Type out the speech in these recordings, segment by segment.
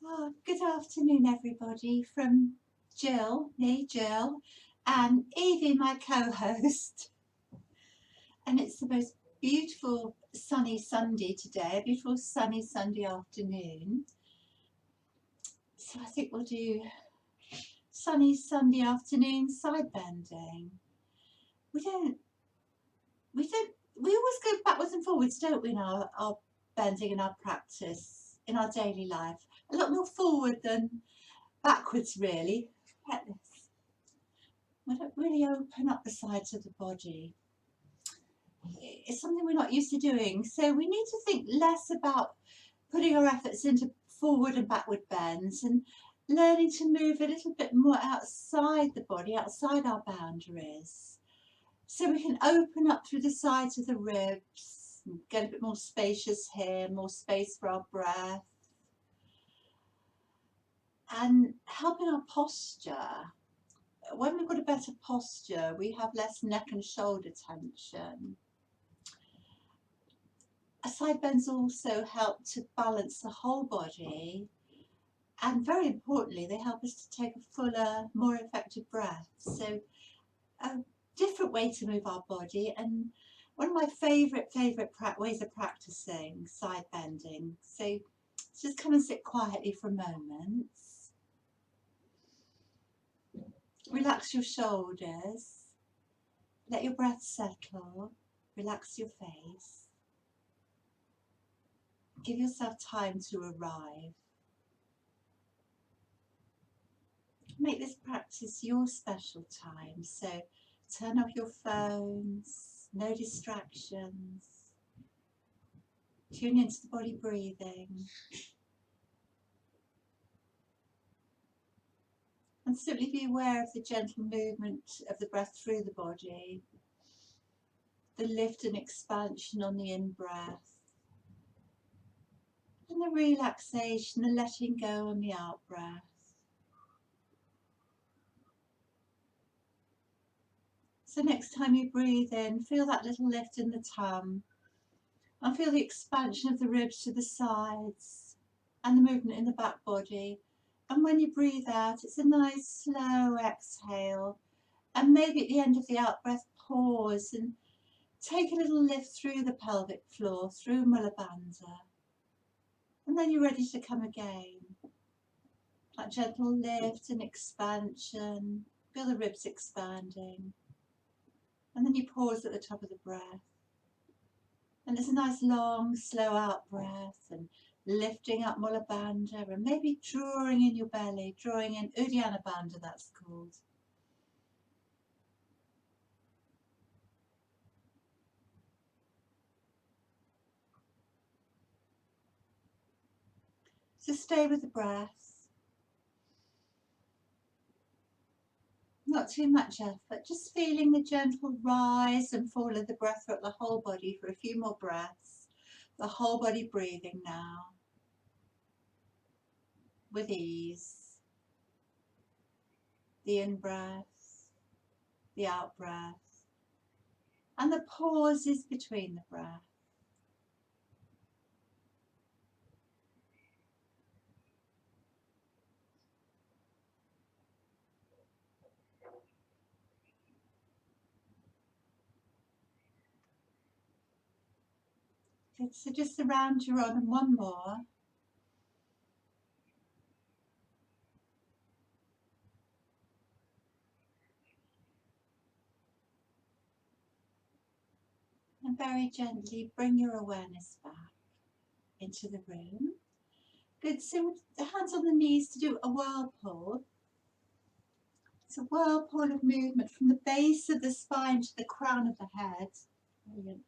Oh, good afternoon, everybody, from me, Jill, and Evie, my co-host. And it's the most beautiful sunny Sunday today, a beautiful sunny Sunday afternoon. So I think we'll do sunny Sunday afternoon side bending. We don't, we always go backwards and forwards, don't we, in our bending and our practice, in our daily life. A lot more forward than backwards, really. Get this. We don't really open up the sides of the body. It's something we're not used to doing. So we need to think less about putting our efforts into forward and backward bends and learning to move a little bit more outside the body, outside our boundaries. So we can open up through the sides of the ribs, get a bit more spacious here, more space for our breath, and helping our posture. When we've got a better posture, we have less neck and shoulder tension. Side bends also help to balance the whole body, and very importantly, they help us to take a fuller, more effective breath. So a different way to move our body, and one of my favourite ways of practicing side bending. So just come and sit quietly for a moment. Relax your shoulders, let your breath settle, relax your face. Give yourself time to arrive. Make this practice your special time. So turn off your phones, no distractions. Tune into the body breathing. And simply be aware of the gentle movement of the breath through the body. The lift and expansion on the in-breath. And the relaxation, the letting go on the out-breath. So next time you breathe in, feel that little lift in the tum. And feel the expansion of the ribs to the sides and the movement in the back body. And when you breathe out, it's a nice slow exhale. And maybe at the end of the out breath, pause and take a little lift through the pelvic floor, through Mula Bandha. And then you're ready to come again. That gentle lift and expansion. Feel the ribs expanding. And then you pause at the top of the breath. And it's a nice long, slow out breath and lifting up Mula Bandha and maybe drawing in your belly, drawing in Uddiyana Bandha, that's called. So stay with the breath. Not too much effort, just feeling the gentle rise and fall of the breath throughout the whole body for a few more breaths. The whole body breathing now with ease. The in-breath, the out-breath, and the pauses between the breath. Good, so just around your on and one more. And very gently bring your awareness back into the room. Good, so with the hands on the knees to do a whirlpool. It's a whirlpool of movement from the base of the spine to the crown of the head. Brilliant.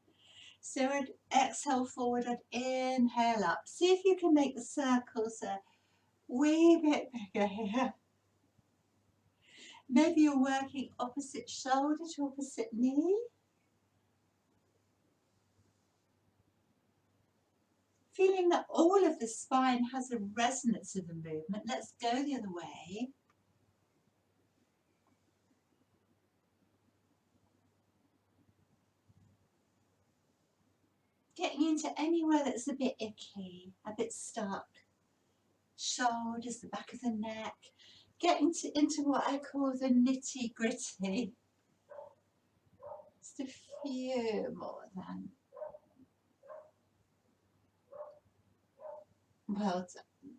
So I'd exhale forward, I'd inhale up. See if you can make the circles a wee bit bigger here. Maybe you're working opposite shoulder to opposite knee. Feeling that all of the spine has a resonance of the movement. Let's go the other way. Getting into anywhere that's a bit icky, a bit stuck. shoulders, the back of the neck, getting into what I call the nitty gritty. Just a few more then. Well done.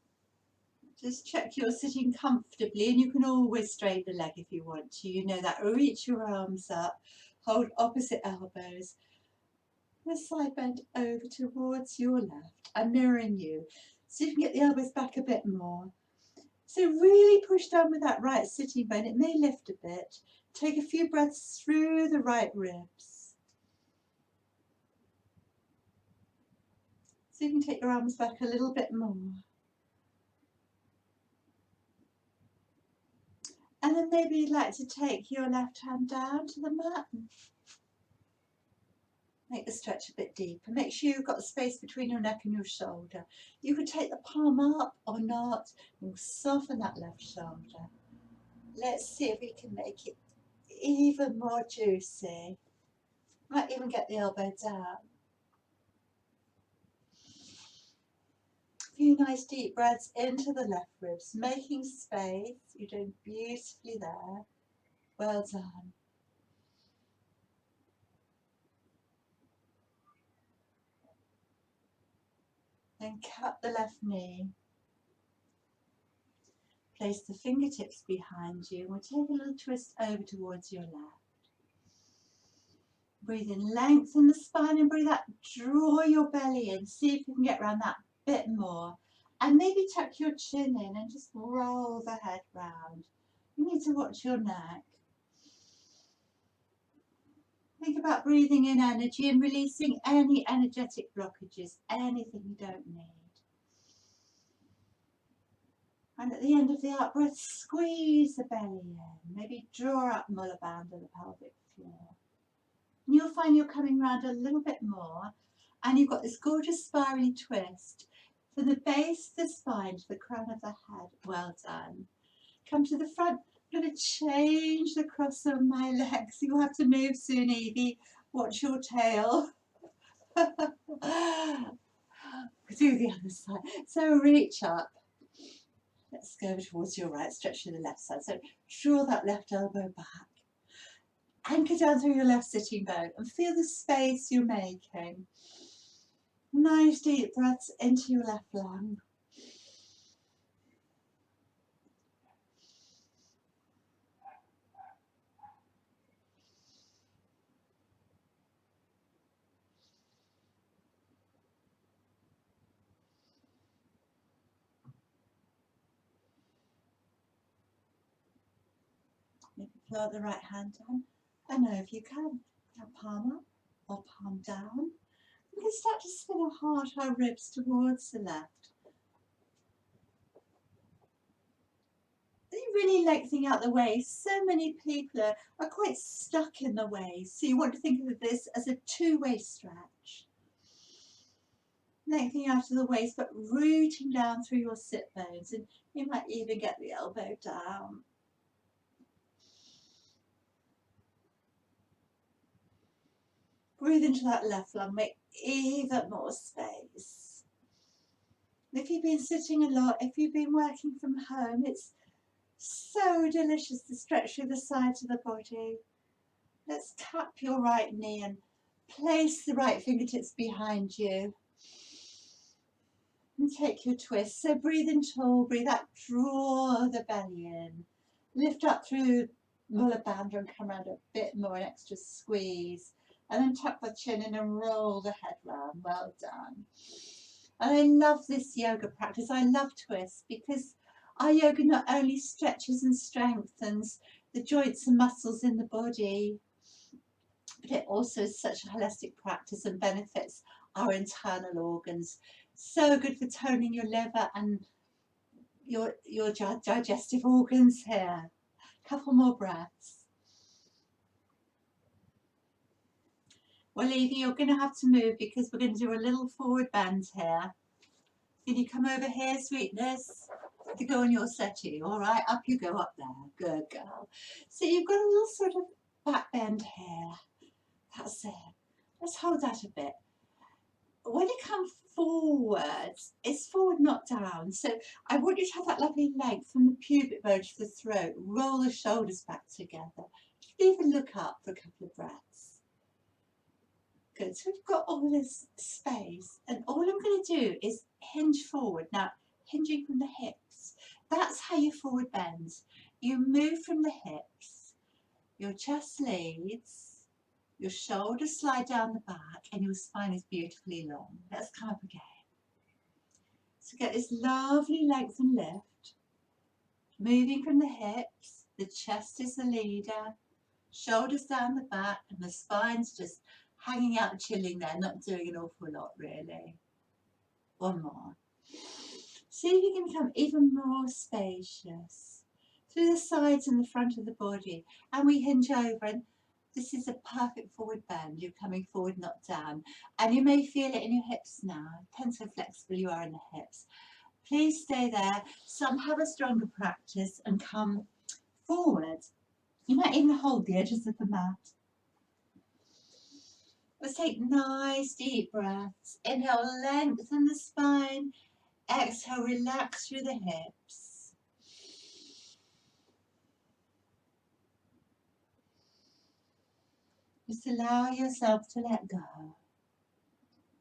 Just check you're sitting comfortably, and you can always straighten a leg if you want to. You know that. Reach your arms up, hold opposite elbows. The side bend over towards your left. I'm mirroring you, so you can get the elbows back a bit more. So really push down with that right sitting bone. It may lift a bit. Take a few breaths through the right ribs. So you can take your arms back a little bit more. And then maybe you'd like to take your left hand down to the mat. Make the stretch a bit deeper. Make sure you've got space between your neck and your shoulder. You could take the palm up or not and soften that left shoulder. Let's see if we can make it even more juicy. Might even get the elbow down. A few nice deep breaths into the left ribs, making space. You're doing beautifully there. Well done. Then cut the left knee. Place the fingertips behind you. We'll take a little twist over towards your left. Breathe in, lengthen the spine, and breathe out. Draw your belly in. See if you can get around that bit more. And maybe tuck your chin in and just roll the head round. You need to watch your neck. Think about breathing in energy and releasing any energetic blockages, anything you don't need. And at the end of the out breath, squeeze the belly in. Maybe draw up Mullaband to the pelvic floor. And you'll find you're coming round a little bit more. And you've got this gorgeous spirally twist from the base of the spine to the crown of the head. Well done. Come to the front. I'm going to change the cross of my legs. You'll have to move soon, Evie. Watch your tail. Do the other side. So reach up. Let's go towards your right. Stretch to the left side. So draw that left elbow back. Anchor down through your left sitting bone and feel the space you're making. Nice deep breaths into your left lung. Maybe pull the right hand down. I know if you can. Now palm up or palm down. You can start to spin our heart, our ribs towards the left. Really lengthening out the waist. So many people are quite stuck in the waist. So you want to think of this as a two-way stretch. Lengthening out of the waist, but rooting down through your sit bones. And you might even get the elbow down. Breathe into that left lung, make even more space. If you've been sitting a lot, if you've been working from home, it's so delicious to stretch through the sides of the body. Let's tap your right knee and place the right fingertips behind you. And take your twist. So breathe in tall, breathe out, draw the belly in. Lift up through Mullabandha and come around a bit more, an extra squeeze. And then tuck the chin in and roll the head round. Well done. And I love this yoga practice. I love twists because our yoga not only stretches and strengthens the joints and muscles in the body, but it also is such a holistic practice and benefits our internal organs. So good for toning your liver and your digestive organs here. Couple more breaths. Well, Evie, you're going to have to move because we're going to do a little forward bend here. Can you come over here, sweetness? To go on your settee, all right? Up you go, up there. Good girl. So you've got a little sort of back bend here. That's it. Let's hold that a bit. When you come forward, it's forward not down. So I want you to have that lovely length from the pubic bone to the throat. Roll the shoulders back together. Even look up for a couple of breaths. Good. So we've got all this space, and all I'm going to do is hinge forward. Now, hinging from the hips. That's how you forward bend. You move from the hips, your chest leads, your shoulders slide down the back, and your spine is beautifully long. Let's come up again. So get this lovely length and lift. Moving from the hips, the chest is the leader, shoulders down the back, and the spine's just hanging out, chilling there, not doing an awful lot really. One more. See if you can become even more spacious through the sides and the front of the body. And we hinge over, and this is a perfect forward bend. You're coming forward, not down. And you may feel it in your hips now. Depends how flexible you are in the hips. Please stay there. Some have a stronger practice and come forward. You might even hold the edges of the mat. Let's take nice deep breaths. Inhale, lengthen the spine. Exhale, relax through the hips. Just allow yourself to let go.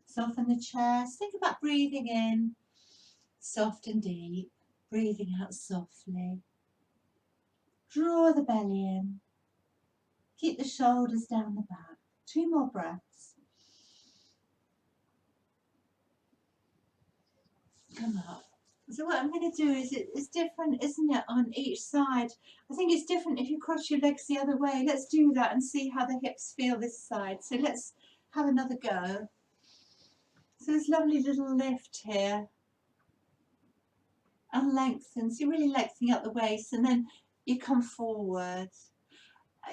Soften the chest. Think about breathing in, soft and deep. Breathing out softly. Draw the belly in. Keep the shoulders down the back. 2 more breaths. Come up. So what I'm going to do is, it's different, isn't it, on each side? I think it's different if you cross your legs the other way. Let's do that and see how the hips feel this side. So let's have another go. So this lovely little lift here. And lengthen. So you're really lengthening up the waist, and then you come forward.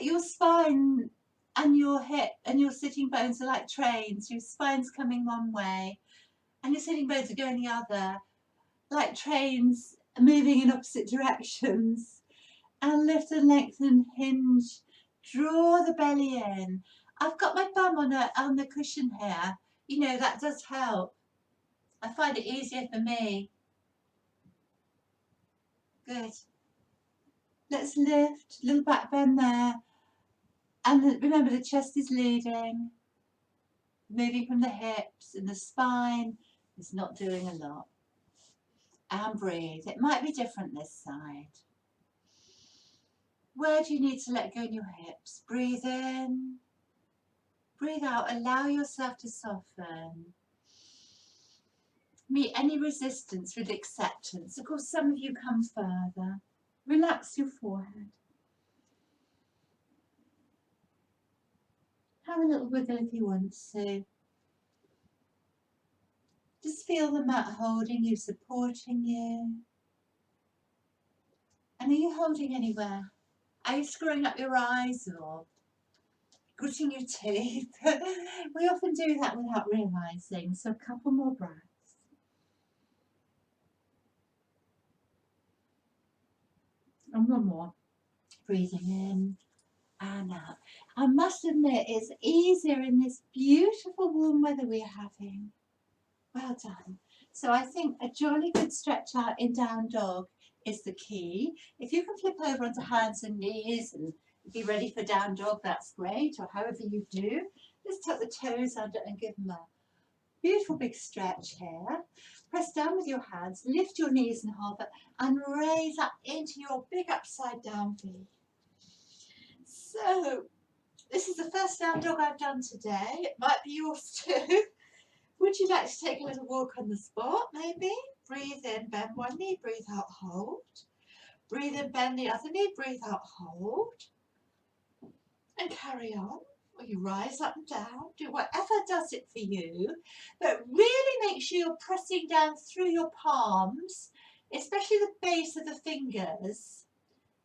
Your spine and your hip and your sitting bones are like trains. Your spine's coming one way and your sitting bones are going the other, like trains moving in opposite directions. And lift and lengthen, hinge, draw the belly in. I've got my bum on the cushion here. You know, that does help. I find it easier for me. Good. Let's lift, little back bend there. And remember, the chest is leading, moving from the hips, and the spine is not doing a lot. And breathe. It might be different this side. Where do you need to let go in your hips? Breathe in, breathe out, allow yourself to soften. Meet any resistance with acceptance. Of course, some of you come further. Relax your forehead. Have a little wiggle if you want to. Just feel the mat holding you, supporting you. And are you holding anywhere? Are you screwing up your eyes or gritting your teeth? We often do that without realising. So a couple more breaths. And one more. Breathing in and out. I must admit, it's easier in this beautiful warm weather we're having. Well done. So I think a jolly good stretch out in down dog is the key. If you can flip over onto hands and knees and be ready for down dog, that's great, or however you do. Just tuck the toes under and give them a beautiful big stretch here. Press down with your hands, lift your knees and hover, and raise up into your big upside down V. So this is the first down dog I've done today. It might be yours too. Would you like to take a little walk on the spot, maybe? Breathe in, bend one knee, breathe out, hold. Breathe in, bend the other knee, breathe out, hold. And carry on. Or you rise up and down, do whatever does it for you. But really make sure you're pressing down through your palms, especially the base of the fingers,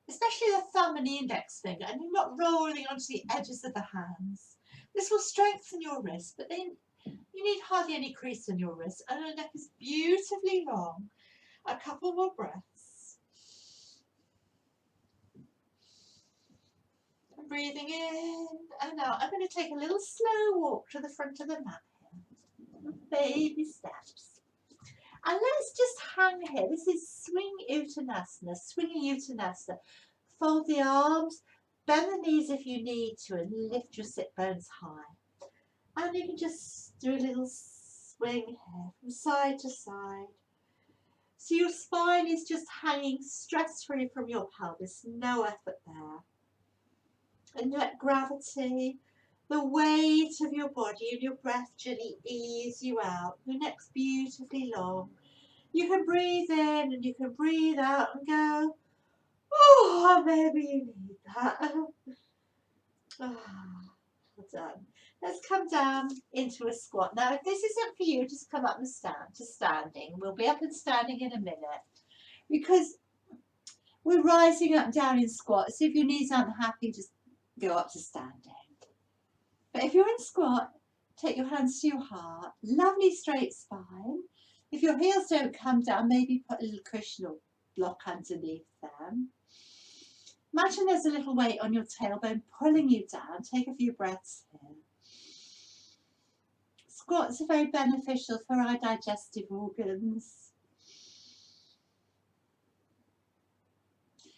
especially the thumb and the index finger, and you're not rolling onto the edges of the hands. This will strengthen your wrist, but then you need hardly any crease in your wrist, and the neck is beautifully long. A couple more breaths. And breathing in and out. I'm going to take a little slow walk to the front of the mat here. Baby steps. And let's just hang here. This is swing uttanasana, swinging uttanasana. Fold the arms, bend the knees if you need to, and lift your sit bones high. And you can just do a little swing here from side to side. So your spine is just hanging stress-free from your pelvis, no effort there. And let gravity, the weight of your body and your breath gently ease you out. Your neck's beautifully long. You can breathe in and you can breathe out and go, oh, maybe you need that. Oh, well done. Let's come down into a squat. Now, if this isn't for you, just come up and stand to standing. We'll be up and standing in a minute because we're rising up and down in squats. So if your knees aren't happy, just go up to standing. But if you're in squat, take your hands to your heart. Lovely straight spine. If your heels don't come down, maybe put a little cushion or block underneath them. Imagine there's a little weight on your tailbone pulling you down. Take a few breaths here. Squats are very beneficial for our digestive organs.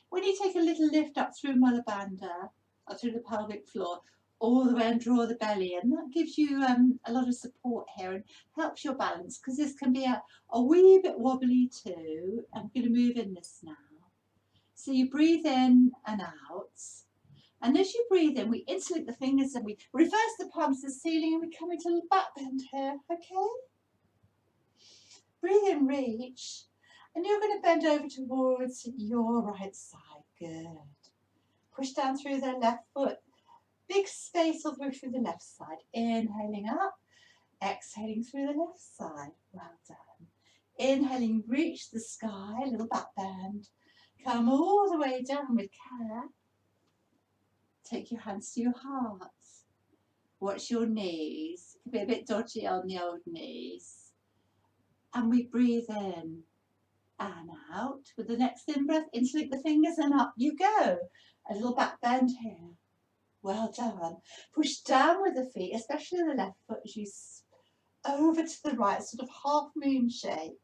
When you take a little lift up through Mula Bandha, up through the pelvic floor, all the way and draw the belly in, that gives you a lot of support here and helps your balance, because this can be a wee bit wobbly too. I'm going to move in this now. So you breathe in and out. And as you breathe in, we interlock the fingers and we reverse the palms to the ceiling and we come into a back bend here, okay? Breathe in, reach. And you're going to bend over towards your right side. Good. Push down through the left foot. Big space all the way through the left side. Inhaling up. Exhaling through the left side. Well done. Inhaling, reach the sky. Little back bend. Come all the way down with care. Take your hands to your heart. Watch your knees. It can be a bit dodgy on the old knees. And we breathe in and out. With the next in breath, interlock the fingers and up you go. A little back bend here. Well done. Push down with the feet, especially the left foot, as you over to the right, sort of half moon shape.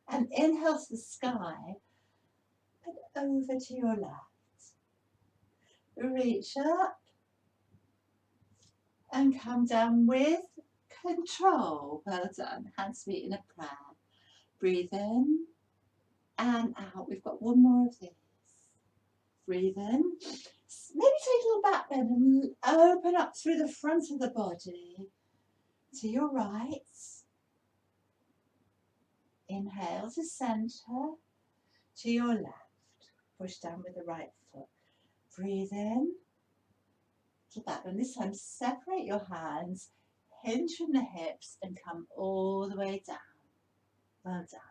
And inhale to the sky and over to your left. Reach up and come down with control. Well done. Hands meet in a prayer. Breathe in and out. We've got one more of these. Breathe in. Maybe take a little back bend and open up through the front of the body to your right. Inhale to center, to your left. Push down with the right foot. Breathe in. To back bend. This time separate your hands, hinge from the hips and come all the way down. Well done.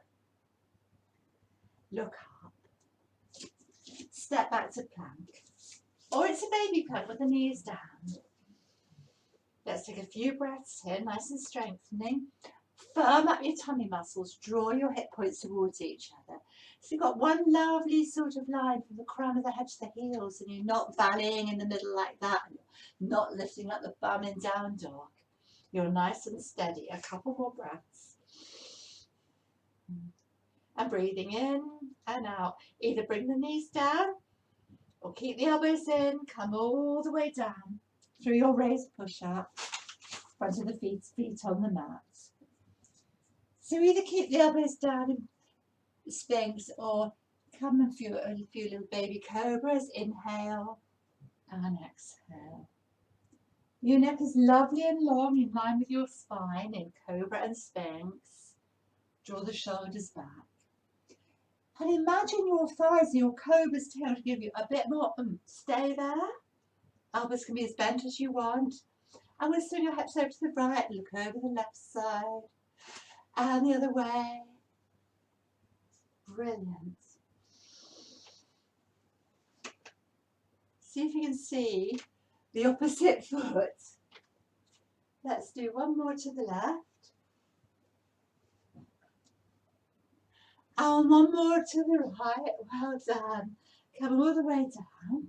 Look up. Step back to plank. Or it's a baby plank with the knees down. Let's take a few breaths here, nice and strengthening. Firm up your tummy muscles, draw your hip points towards each other. So you've got one lovely sort of line from the crown of the head to the heels, and you're not valleying in the middle like that, and you're not lifting up the bum in down dog. You're nice and steady. A couple more breaths. And breathing in and out. Either bring the knees down or keep the elbows in, come all the way down through your raised push-up, front of the feet on the mat. So either keep the elbows down in Sphinx or come and feel a few little baby cobras. Inhale and exhale. Your neck is lovely and long in line with your spine in Cobra and Sphinx. Draw the shoulders back. And imagine your thighs and your cobra's tail to give you a bit more stay there. Elbows can be as bent as you want. I'm going to swing your hips over to the right, look over the left side and the other way. Brilliant. See if you can see the opposite foot. Let's do one more to the left. And one more to the right. Well done. Come all the way down.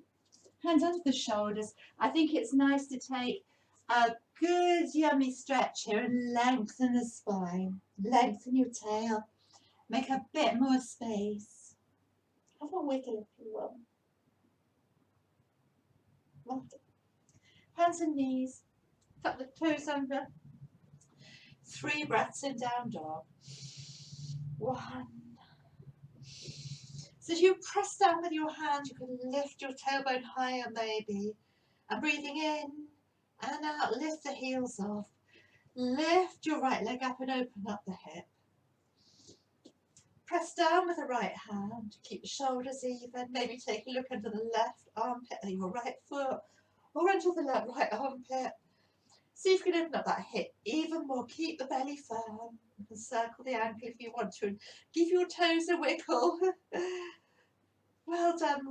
Hands under the shoulders. I think it's nice to take a good yummy stretch here and lengthen the spine. Lengthen your tail. Make a bit more space. Have a wiggle if you want. Hands and knees. Tuck the toes under. 3 breaths in, down dog. 1. So as you press down with your hand, you can lift your tailbone higher maybe. And breathing in and out, lift the heels off. Lift your right leg up and open up the hip. Press down with the right hand. Keep the shoulders even. Maybe take a look under the left armpit of your right foot or under the left right armpit. See if you can open up that hip even more. Keep the belly firm. You can circle the ankle if you want to and give your toes a wiggle. Well done.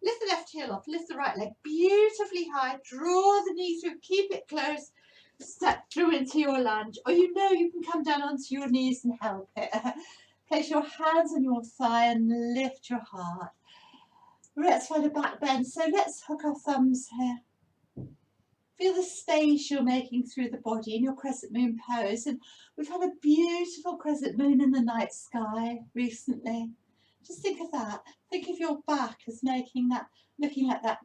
Lift the left heel off. Lift the right leg beautifully high. Draw the knee through. Keep it close. Step through into your lunge. Or you can come down onto your knees and help it. Place your hands on your thigh and lift your heart. Let's find a back bend. So let's hook our thumbs here. Feel the space you're making through the body in your crescent moon pose. And we've had a beautiful crescent moon in the night sky recently. Just think of that. Think of your back as making that, looking like that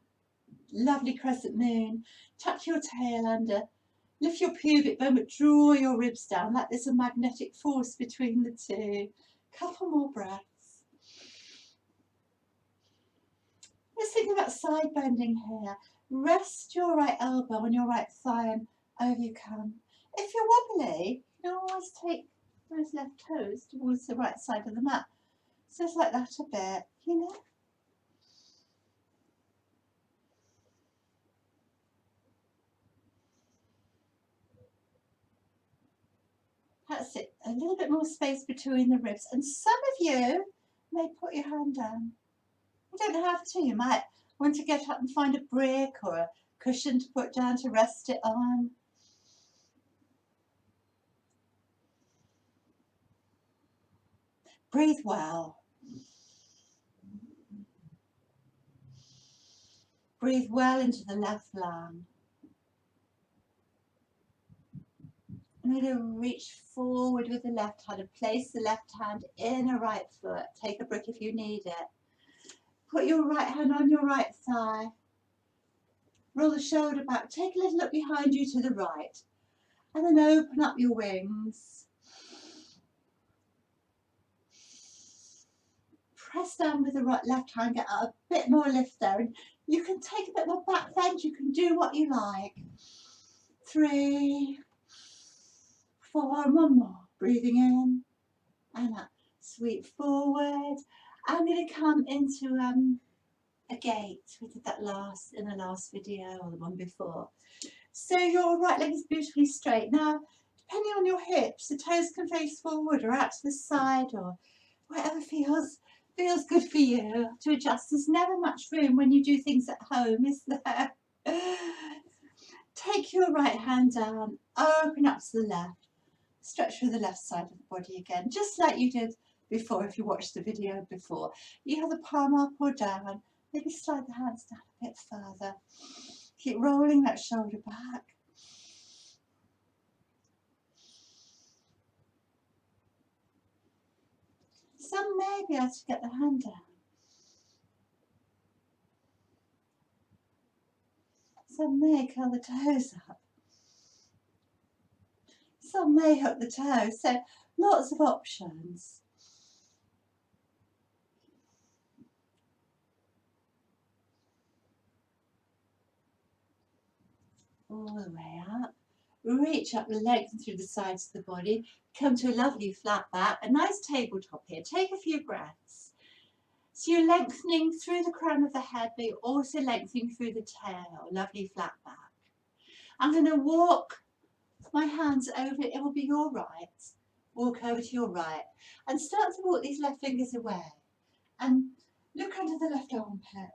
lovely crescent moon. Tuck your tail under. Lift your pubic bone, but draw your ribs down like there's a magnetic force between the two. Couple more breaths. Let's think about side bending here. Rest your right elbow on your right thigh and over you come. If you're wobbly, you can always take those left toes towards the right side of the mat. So it's like that a bit, you know. That's it. A little bit more space between the ribs. And some of you may put your hand down. You don't have to. You might want to get up and find a brick or a cushion to put down to rest it on. Breathe well. Breathe well into the left lung. I'm going to reach forward with the left hand and place the left hand in a right foot. Take a brick if you need it. Put your right hand on your right thigh. Roll the shoulder back. Take a little look behind you to the right. And then open up your wings. Press down with the left hand. Get a bit more lift there. And you can take a bit more back bend. You can do what you like. 3, 4, and 1 more. Breathing in and up. Sweep forward. I'm going to come into a gate. We did that in the last video or the one before. So your right leg is beautifully straight. Now, depending on your hips, the toes can face forward or out to the side or whatever feels good for you to adjust. There's never much room when you do things at home, is there? Take your right hand down, open up to the left, stretch through the left side of the body again, just like you did before if you watched the video before. You have the palm up or down, maybe slide the hands down a bit further. Keep rolling that shoulder back. Some may be able to get the hand down. Some may curl the toes up. Some may hook the toes. So lots of options. All the way up. Reach up, lengthen through the sides of the body. Come to a lovely flat back. A nice tabletop here. Take a few breaths. So you're lengthening through the crown of the head, but you're also lengthening through the tail. Lovely flat back. I'm going to walk my hands over. It will be your right. Walk over to your right. And start to walk these left fingers away. And look under the left armpit.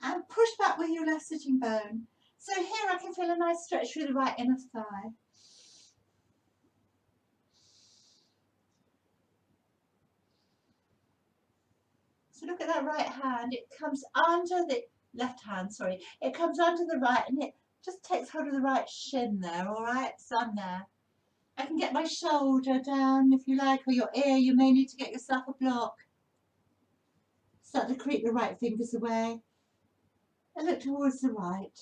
And push back with your left sitting bone. So here I can feel a nice stretch through the right inner thigh. So look at that right hand. It comes under the left hand, sorry. It comes under the right and it just takes hold of the right shin there, all right? It's on there. I can get my shoulder down if you like, or your ear. You may need to get yourself a block. Start to creep the right fingers away and look towards the right.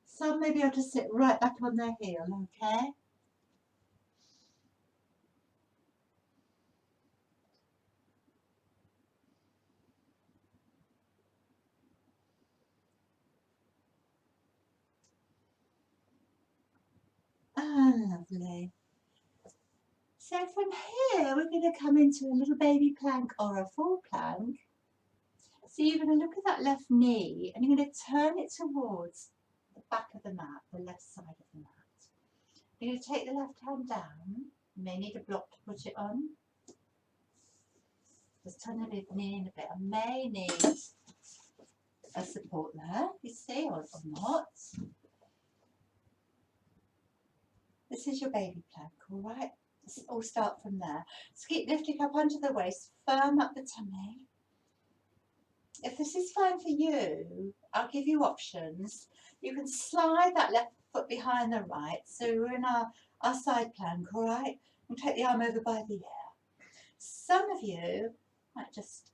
Some may be able to sit right back on their heel, okay? Ah, lovely. So from here, we're going to come into a little baby plank or a full plank. So you're going to look at that left knee and you're going to turn it towards the back of the mat, the left side of the mat. You're going to take the left hand down. You may need a block to put it on. Just turn the knee in a bit. I may need a support there, you see, or not. This is your baby plank, all right? Let's all start from there. So keep lifting up under the waist, firm up the tummy. If this is fine for you, I'll give you options. You can slide that left foot behind the right. So we're in our side plank, all right? And take the arm over by the ear. Some of you might just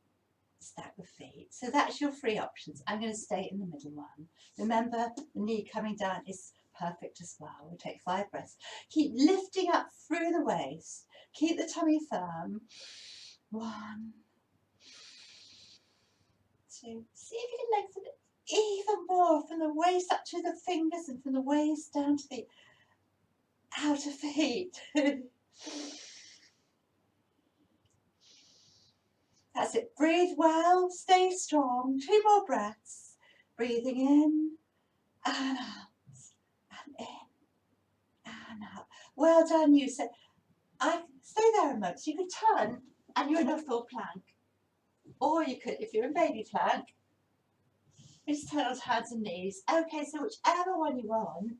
stack the feet. So that's your three options. I'm going to stay in the middle one. Remember, the knee coming down is perfect as well. We'll take 5 breaths. Keep lifting up through the waist. Keep the tummy firm. 1, 2. See if you can lengthen it even more from the waist up to the fingers and from the waist down to the outer feet. That's it. Breathe well. Stay strong. 2 more breaths. Breathing in and out and in and out. Well done, you. So I stay there a moment. So you could turn and you're in a full plank. Or you could, if you're in baby plank, you just turn on hands and knees. Okay, so whichever one you want.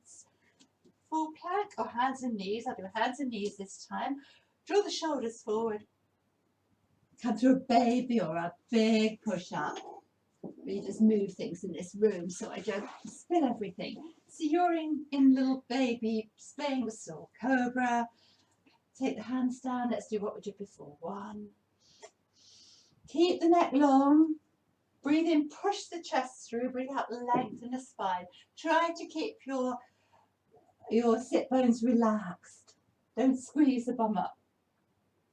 Full plank or hands and knees. I'll do hands and knees this time. Draw the shoulders forward. Come to a baby or a big push up. We just move things in this room so I don't spill everything. So you're in little baby, playing with soul cobra. Take the hands down. Let's do what we did before. 1. Keep the neck long. Breathe in, push the chest through. Breathe out, lengthen the spine. Try to keep your sit bones relaxed. Don't squeeze the bum up.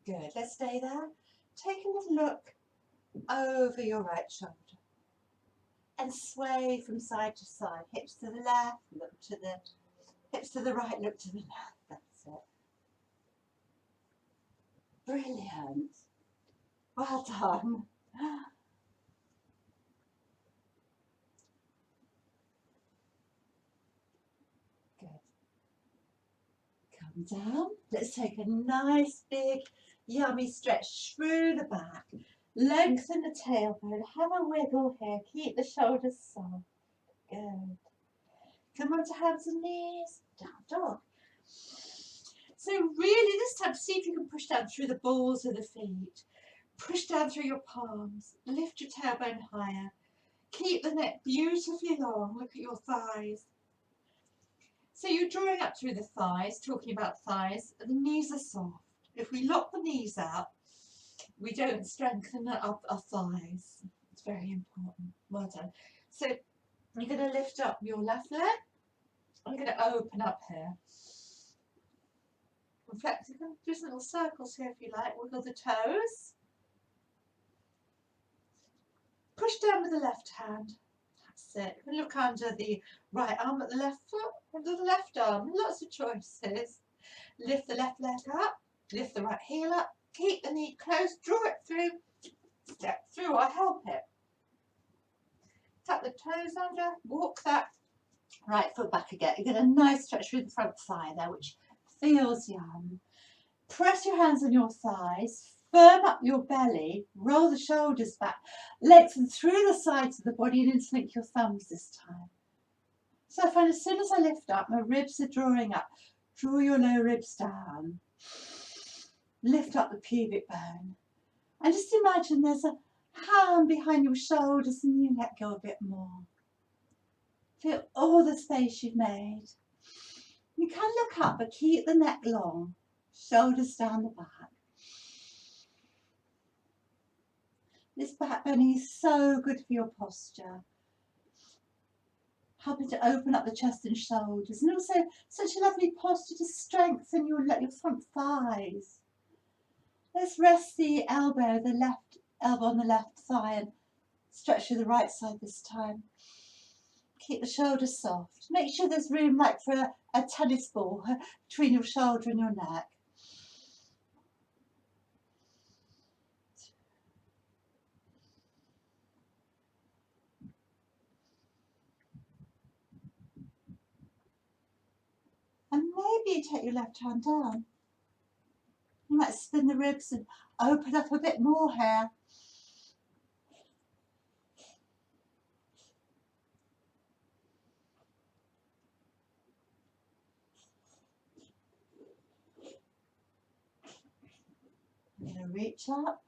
Good. Let's stay there. Take a little look over your right shoulder and sway from side to side. Hips to the left, look to the hips to the right, look to the left. That's it. Brilliant. Well done. Good. Come down. Let's take a nice big yummy stretch through the back. Lengthen the tailbone. Have a wiggle here. Keep the shoulders soft. Good. Come on to hands and knees. Down dog. So really this time, see if you can push down through the balls of the feet. Push down through your palms. Lift your tailbone higher. Keep the neck beautifully long. Look at your thighs. So you're drawing up through the thighs, talking about thighs. The knees are soft. If we lock the knees out, we don't strengthen up our thighs. It's very important. Well done. So you're going to lift up your left leg. I'm going to open up here. Reflect, you can do some little circles here if you like. Wiggle the toes. Push down with the left hand. That's it. Look under the right arm at the left foot, under the left arm. Lots of choices. Lift the left leg up. Lift the right heel up. Keep the knee close. Draw it through. Step through or help it. Tuck the toes under. Walk that right foot back again. You get a nice stretch through the front thigh there, which feels yum. Press your hands on your thighs. Firm up your belly. Roll the shoulders back. Lengthen through the sides of the body and interlink your thumbs this time. So I find as soon as I lift up, my ribs are drawing up. Draw your lower ribs down. Lift up the pubic bone. And just imagine there's a Hand behind your shoulders and you let go a bit more. Feel all the space you've made. You can look up, but keep the neck long. Shoulders down the back. This back bending is so good for your posture. Helping to open up the chest and shoulders, and also such a lovely posture to strengthen your front thighs. Let's rest the elbow, the left elbow on the left thigh, and stretch to the right side this time. Keep the shoulders soft. Make sure there's room like for a tennis ball between your shoulder and your neck. And maybe take your left hand down. You might spin the ribs and open up a bit more here. I'm going to reach up,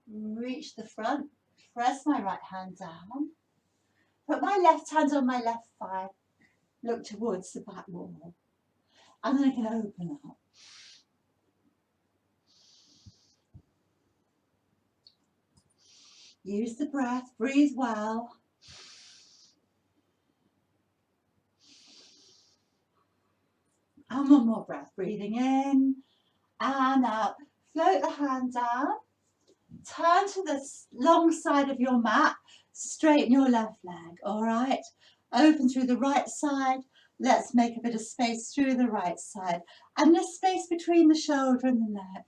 reach the front, press my right hand down, put my left hand on my left thigh, look towards the back wall, and then I can open up. Use the breath, breathe well. And one more breath, breathing in and out. Float the hand down, turn to the long side of your mat, straighten your left leg, all right? Open through the right side. Let's make a bit of space through the right side. And there's space between the shoulder and the neck.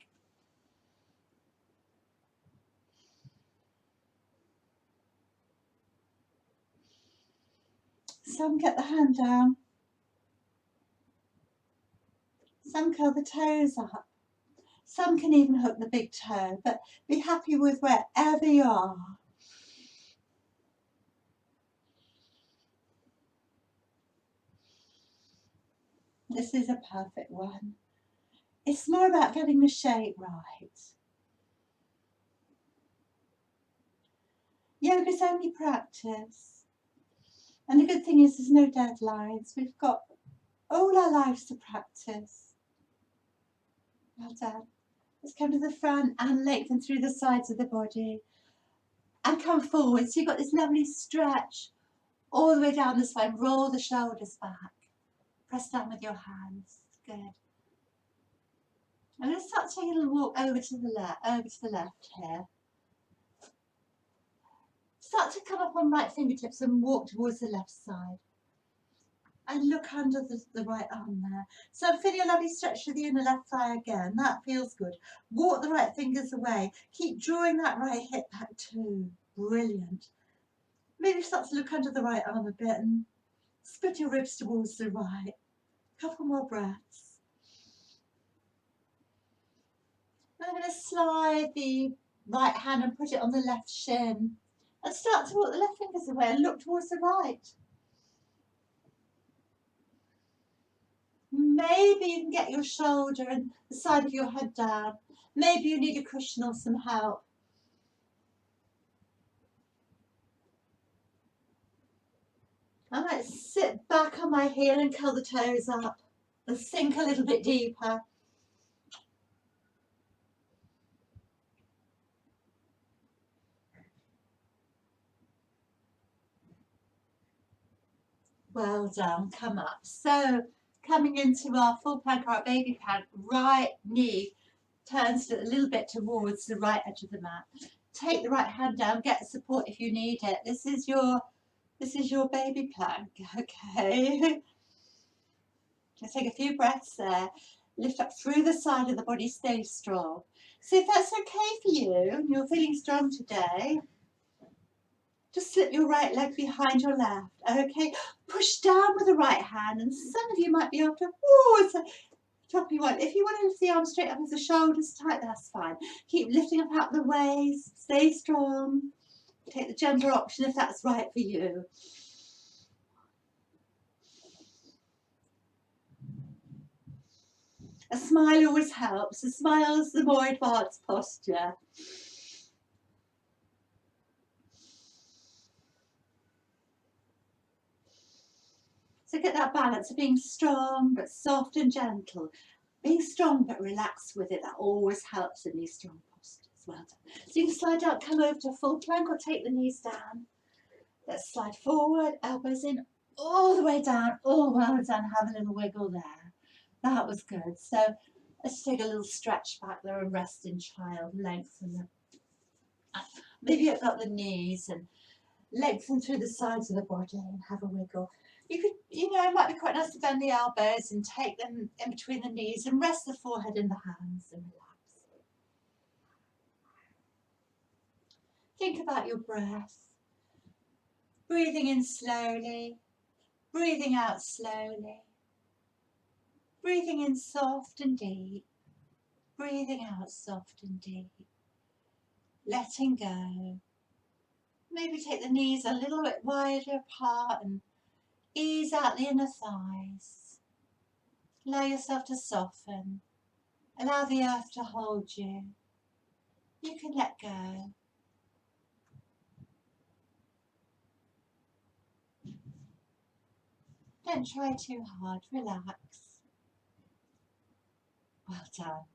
Some get the hand down. Some curl the toes up. Some can even hook the big toe, but be happy with wherever you are. This is a perfect one. It's more about getting the shape right. Yoga's only practice. And the good thing is there's no deadlines. We've got all our lives to practice. Well done. Let's come to the front and lengthen through the sides of the body. And come forward. So you've got this lovely stretch all the way down the spine. Roll the shoulders back. Press down with your hands. Good. I'm going to start taking a little walk over to the left here. Start to come up on right fingertips and walk towards the left side. And look under the right arm there. So feel your lovely stretch to the inner left thigh again. That feels good. Walk the right fingers away. Keep drawing that right hip back too. Brilliant. Maybe start to look under the right arm a bit and split your ribs towards the right. Couple more breaths. I'm going to slide the right hand and put it on the left shin. And start to walk the left fingers away and look towards the right. Maybe you can get your shoulder and the side of your head down. Maybe you need a cushion or some help. I might sit back on my heel and curl the toes up and sink a little bit deeper. Well done, come up. So coming into our full plank or our baby plank, right knee turns a little bit towards the right edge of the mat. Take the right hand down, get support if you need it. This is your baby plank, okay? Just take a few breaths there. Lift up through the side of the body, stay strong. So if that's okay for you, and you're feeling strong today, just slip your right leg behind your left, okay? Push down with the right hand, and some of you might be able to, it's a toppy one. If you want to lift the arms straight up with the shoulders tight, that's fine. Keep lifting up out the waist, stay strong. Take the gentler option if that's right for you. A smile always helps. A smile is the more advanced posture. So get that balance of being strong but soft and gentle. Being strong but relaxed with it, that always helps in these strong postures. Well done. So you can slide out, come over to a full plank or take the knees down. Let's slide forward, elbows in, all the way down. Oh, well done. Have a little wiggle there. That was good. So let's take a little stretch back there and rest in child. Lengthen the, maybe up the knees and lengthen through the sides of the body and have a wiggle. You could, it might be quite nice to bend the elbows and take them in between the knees and rest the forehead in the hands and relax. Think about your breath. Breathing in slowly, breathing out slowly. Breathing in soft and deep, breathing out soft and deep. Letting go. Maybe take the knees a little bit wider apart and ease out the inner thighs. Allow yourself to soften. Allow the earth to hold you. You can let go. Don't try too hard. Relax. Well done.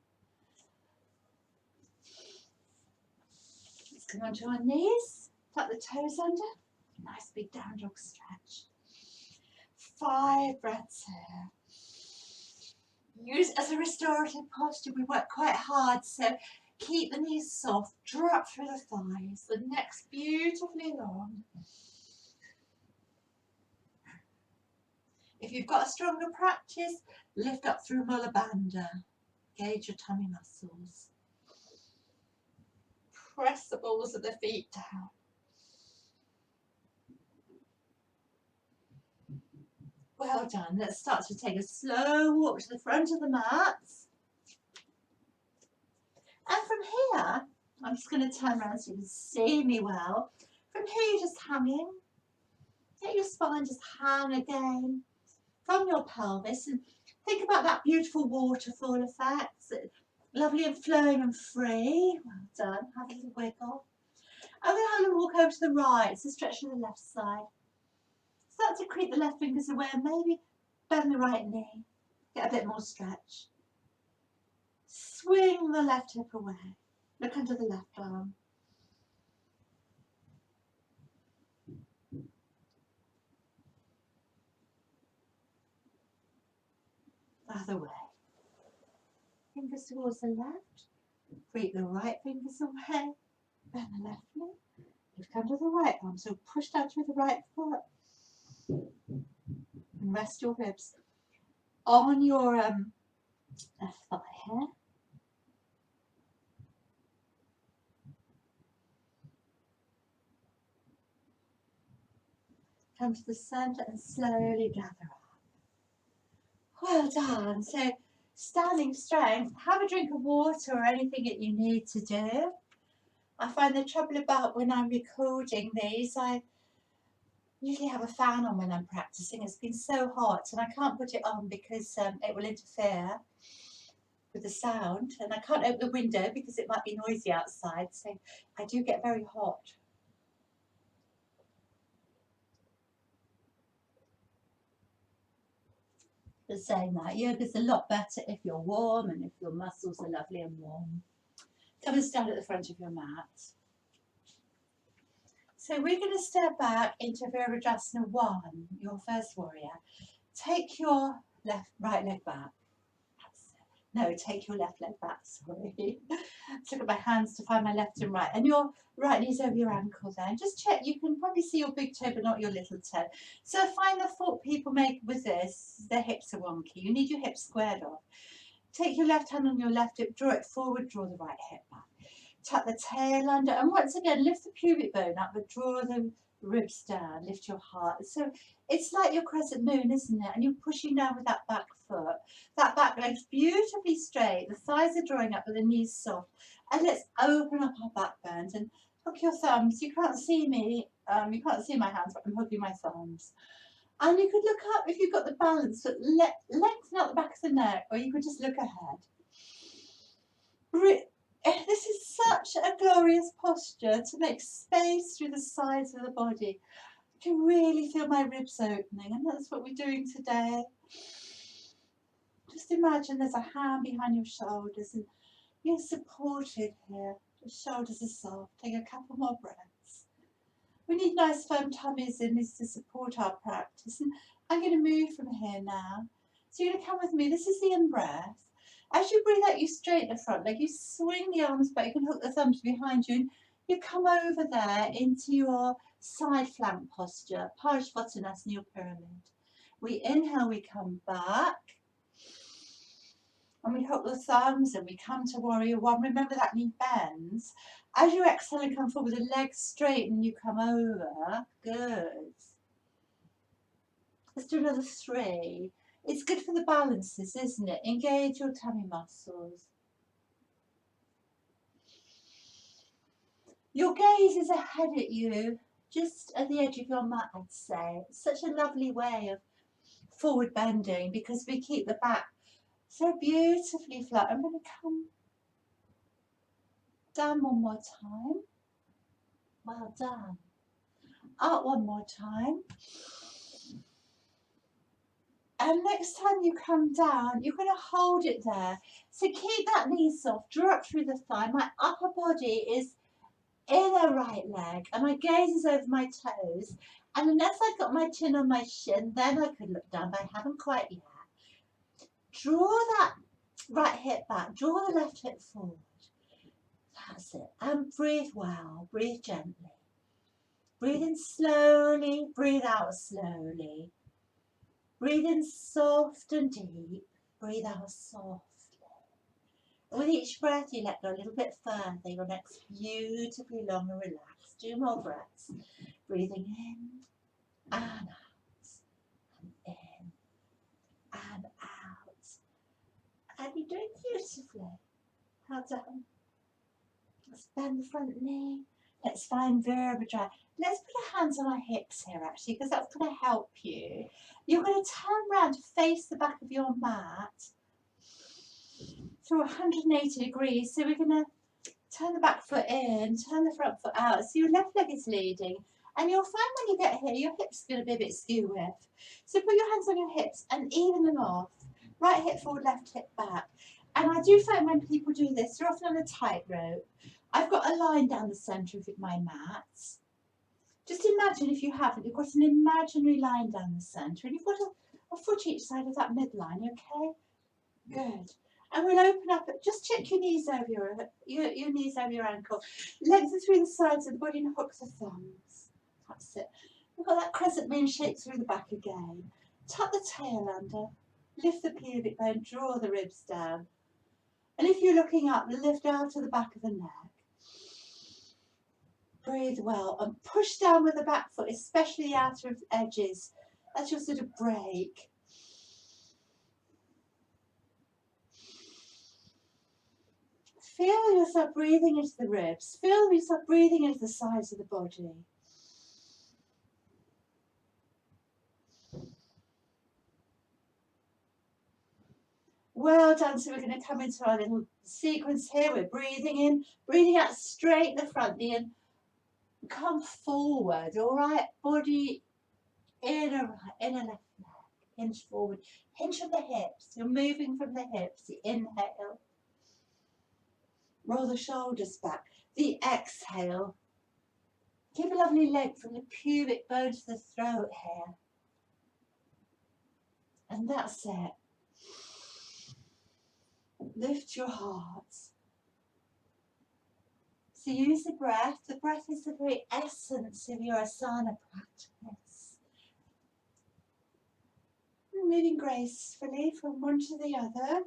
Let's come onto our knees. Tuck the toes under. Nice big down dog stretch. 5 breaths here. Use it as a restorative posture. We work quite hard, so keep the knees soft. Drop through the thighs. The neck's beautifully long. If you've got a stronger practice, lift up through Mula Bandha. Engage your tummy muscles. Press the balls of the feet down. Well done. Let's start to take a slow walk to the front of the mat. And from here, I'm just going to turn around so you can see me well. From here, you're just hanging. Let your spine just hang again from your pelvis. And think about that beautiful waterfall effect. Lovely and flowing and free. Well done. Have a little wiggle. I'm going to have a little walk over to the right. So stretch to the left side. Start to creep the left fingers away and maybe bend the right knee. Get a bit more stretch. Swing the left hip away. Look under the left arm. Other way. Fingers towards the left. Creep the right fingers away. Bend the left knee. Look under the right arm. So push down through the right foot. And rest your ribs on your left thigh here. Come to the centre and slowly gather up. Well done. So standing strength, have a drink of water or anything that you need to do. I find the trouble about when I'm recording these, I usually have a fan on when I'm practicing. It's been so hot and I can't put it on because it will interfere with the sound, and I can't open the window because it might be noisy outside, so I do get very hot. But saying that, yoga's a lot better if you're warm and if your muscles are lovely and warm. Come and stand at the front of your mat. So we're going to step back into Virabhadrasana 1, your first warrior. Take your right leg back. No, take your left leg back, sorry. Look at my hands to find my left and right. And your right knee's over your ankle there. And just check, you can probably see your big toe but not your little toe. So find the fault people make with this, their hips are wonky. You need your hips squared off. Take your left hand on your left hip, draw it forward, draw the right hip back. Tuck the tail under, and once again, lift the pubic bone up, but draw the ribs down, lift your heart. So it's like your crescent moon, isn't it? And you're pushing down with that back foot. That back leg's beautifully straight. The thighs are drawing up, but the knees soft. And let's open up our back bend and hook your thumbs. You can't see me. You can't see my hands, but I'm hooking my thumbs. And you could look up if you've got the balance, but lengthen out the back of the neck, or you could just look ahead. This is such a glorious posture to make space through the sides of the body. to really feel my ribs opening, and that's what we're doing today. Just imagine there's a hand behind your shoulders and you're supported here. Your shoulders are soft. Take a couple more breaths. We need nice firm tummies in this to support our practice. And I'm going to move from here now. So you're going to come with me. This is the in-breath. As you breathe out, you straighten the front leg. You swing the arms back. You can hook the thumbs behind you. And you come over there into your side flank posture, Parashvatanasana, your pyramid. We inhale, we come back. And we hook the thumbs and we come to warrior one. Remember that knee bends. As you exhale and come forward, the legs straighten, you come over. Good. Let's do another 3. It's good for the balances, isn't it? Engage your tummy muscles. Your gaze is ahead at you, just at the edge of your mat, I'd say. It's such a lovely way of forward bending because we keep the back so beautifully flat. I'm going to come down one more time. Well done. Up one more time. And next time you come down, you're going to hold it there. So keep that knee soft, draw up through the thigh. My upper body is in the right leg and my gaze is over my toes. And unless I've got my chin on my shin, then I could look down, but I haven't quite yet. Draw that right hip back, draw the left hip forward. That's it. And breathe well, breathe gently. Breathe in slowly, breathe out slowly. Breathe in soft and deep, breathe out softly. With each breath you let go a little bit further, your neck's beautifully long and relaxed. 2 more breaths. Breathing in and out, and in and out. And you're doing beautifully. Well done. Let's bend the front knee. Let's find vertebra. Let's put our hands on our hips here actually, because that's going to help you. You're going to turn around to face the back of your mat through 180 degrees. So we're going to turn the back foot in, turn the front foot out. So your left leg is leading. And you'll find when you get here, your hips are going to be a bit skew with. So put your hands on your hips and even them off. Right hip forward, left hip back. And I do find when people do this, they're often on a tightrope. I've got a line down the centre of my mat. Just imagine, if you haven't, you've got an imaginary line down the centre and you've got a foot each side of that midline, okay? Good. And we'll open up, just check your knees over your knees over your ankle. Legs are through the sides of the body and hook the thumbs. That's it. We've got that crescent moon shape through the back again. Tuck the tail under, lift the pubic bone, draw the ribs down. And if you're looking up, lift out to the back of the neck. Breathe well and push down with the back foot, especially the outer edges. That's your sort of break. Feel yourself breathing into the ribs. Feel yourself breathing into the sides of the body. Well done. So we're going to come into our little sequence here. We're breathing in, breathing out straight the front knee and come forward, all right? Body inner left leg, hinge forward, hinge from the hips. You're moving from the hips. The inhale, roll the shoulders back. The exhale, keep a lovely length from the pubic bone to the throat here. And that's it. Lift your heart. So use the breath. The breath is the very essence of your asana practice. Moving gracefully from one to the other.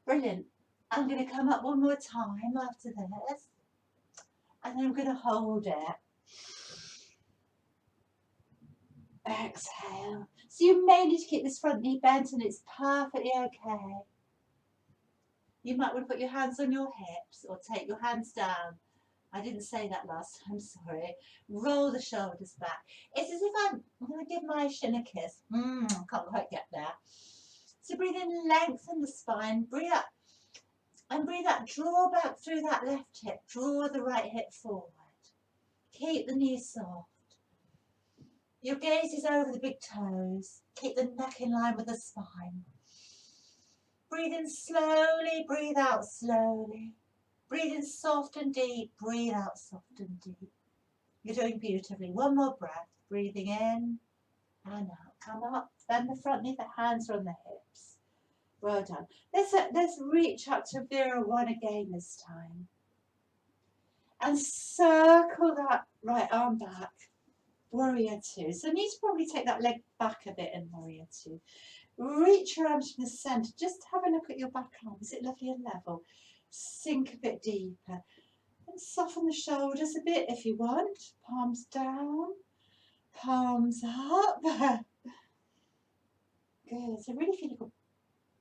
Brilliant. I'm going to come up one more time after this. And then I'm going to hold it. Exhale. So you may need to keep this front knee bent and it's perfectly okay. You might want to put your hands on your hips or take your hands down. I didn't say that last time, sorry. Roll the shoulders back. It's as if I'm going to give my shin a kiss. Can't quite get there. So breathe in, lengthen the spine, breathe up. And breathe out, draw back through that left hip, draw the right hip forward. Keep the knees soft. Your gaze is over the big toes. Keep the neck in line with the spine. Breathe in slowly, breathe out slowly. Breathe in soft and deep, breathe out soft and deep. You're doing beautifully. One more breath. Breathing in and out. Come up, bend the front knee, the hands are on the hips. Well done. Let's reach up to Vera 1 again this time. And circle that right arm back. Warrior 2. So you need to probably take that leg back a bit in Warrior 2. Reach your arms from the centre. Just have a look at your back arm. Is it lovely and level? Sink a bit deeper. And soften the shoulders a bit if you want. Palms down. Palms up. Good. So really feel you can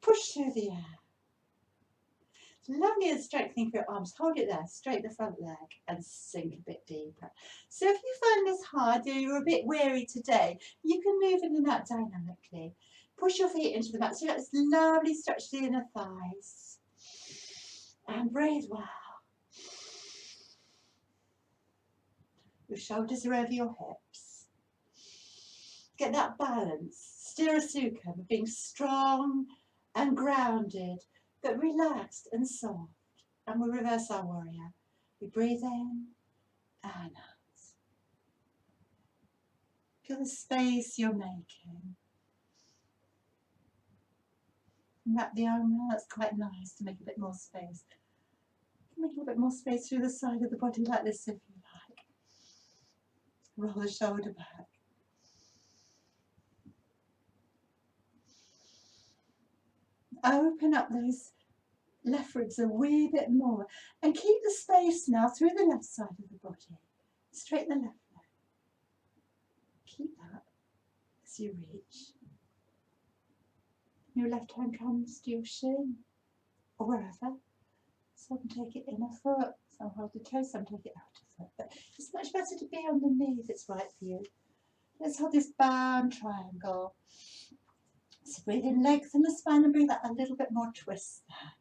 push through the air. It's lovely and strengthening for your arms. Hold it there. Straighten the front leg and sink a bit deeper. So if you find this hard, you're a bit weary today, you can move in and out dynamically. Push your feet into the mat. So you got this lovely stretch to the inner thighs. And breathe well. Your shoulders are over your hips. Get that balance. Sthira Sukha of being strong and grounded, but relaxed and soft. And we'll reverse our warrior. We breathe in and out. Feel the space you're making. Wrap the arm around. That's quite nice to make a bit more space. Make a little bit more space through the side of the body like this if you like. Roll the shoulder back. Open up those left ribs a wee bit more and keep the space now through the left side of the body. Straighten the left leg. Keep that as you reach. Your left hand comes to your shin or wherever. Some take it in a foot, some hold the toe, some take it out a foot. But it's much better to be on the knee if it's right for you. Let's hold this bound triangle. So breathe in, lengthen the spine and breathe out a little bit more twist there.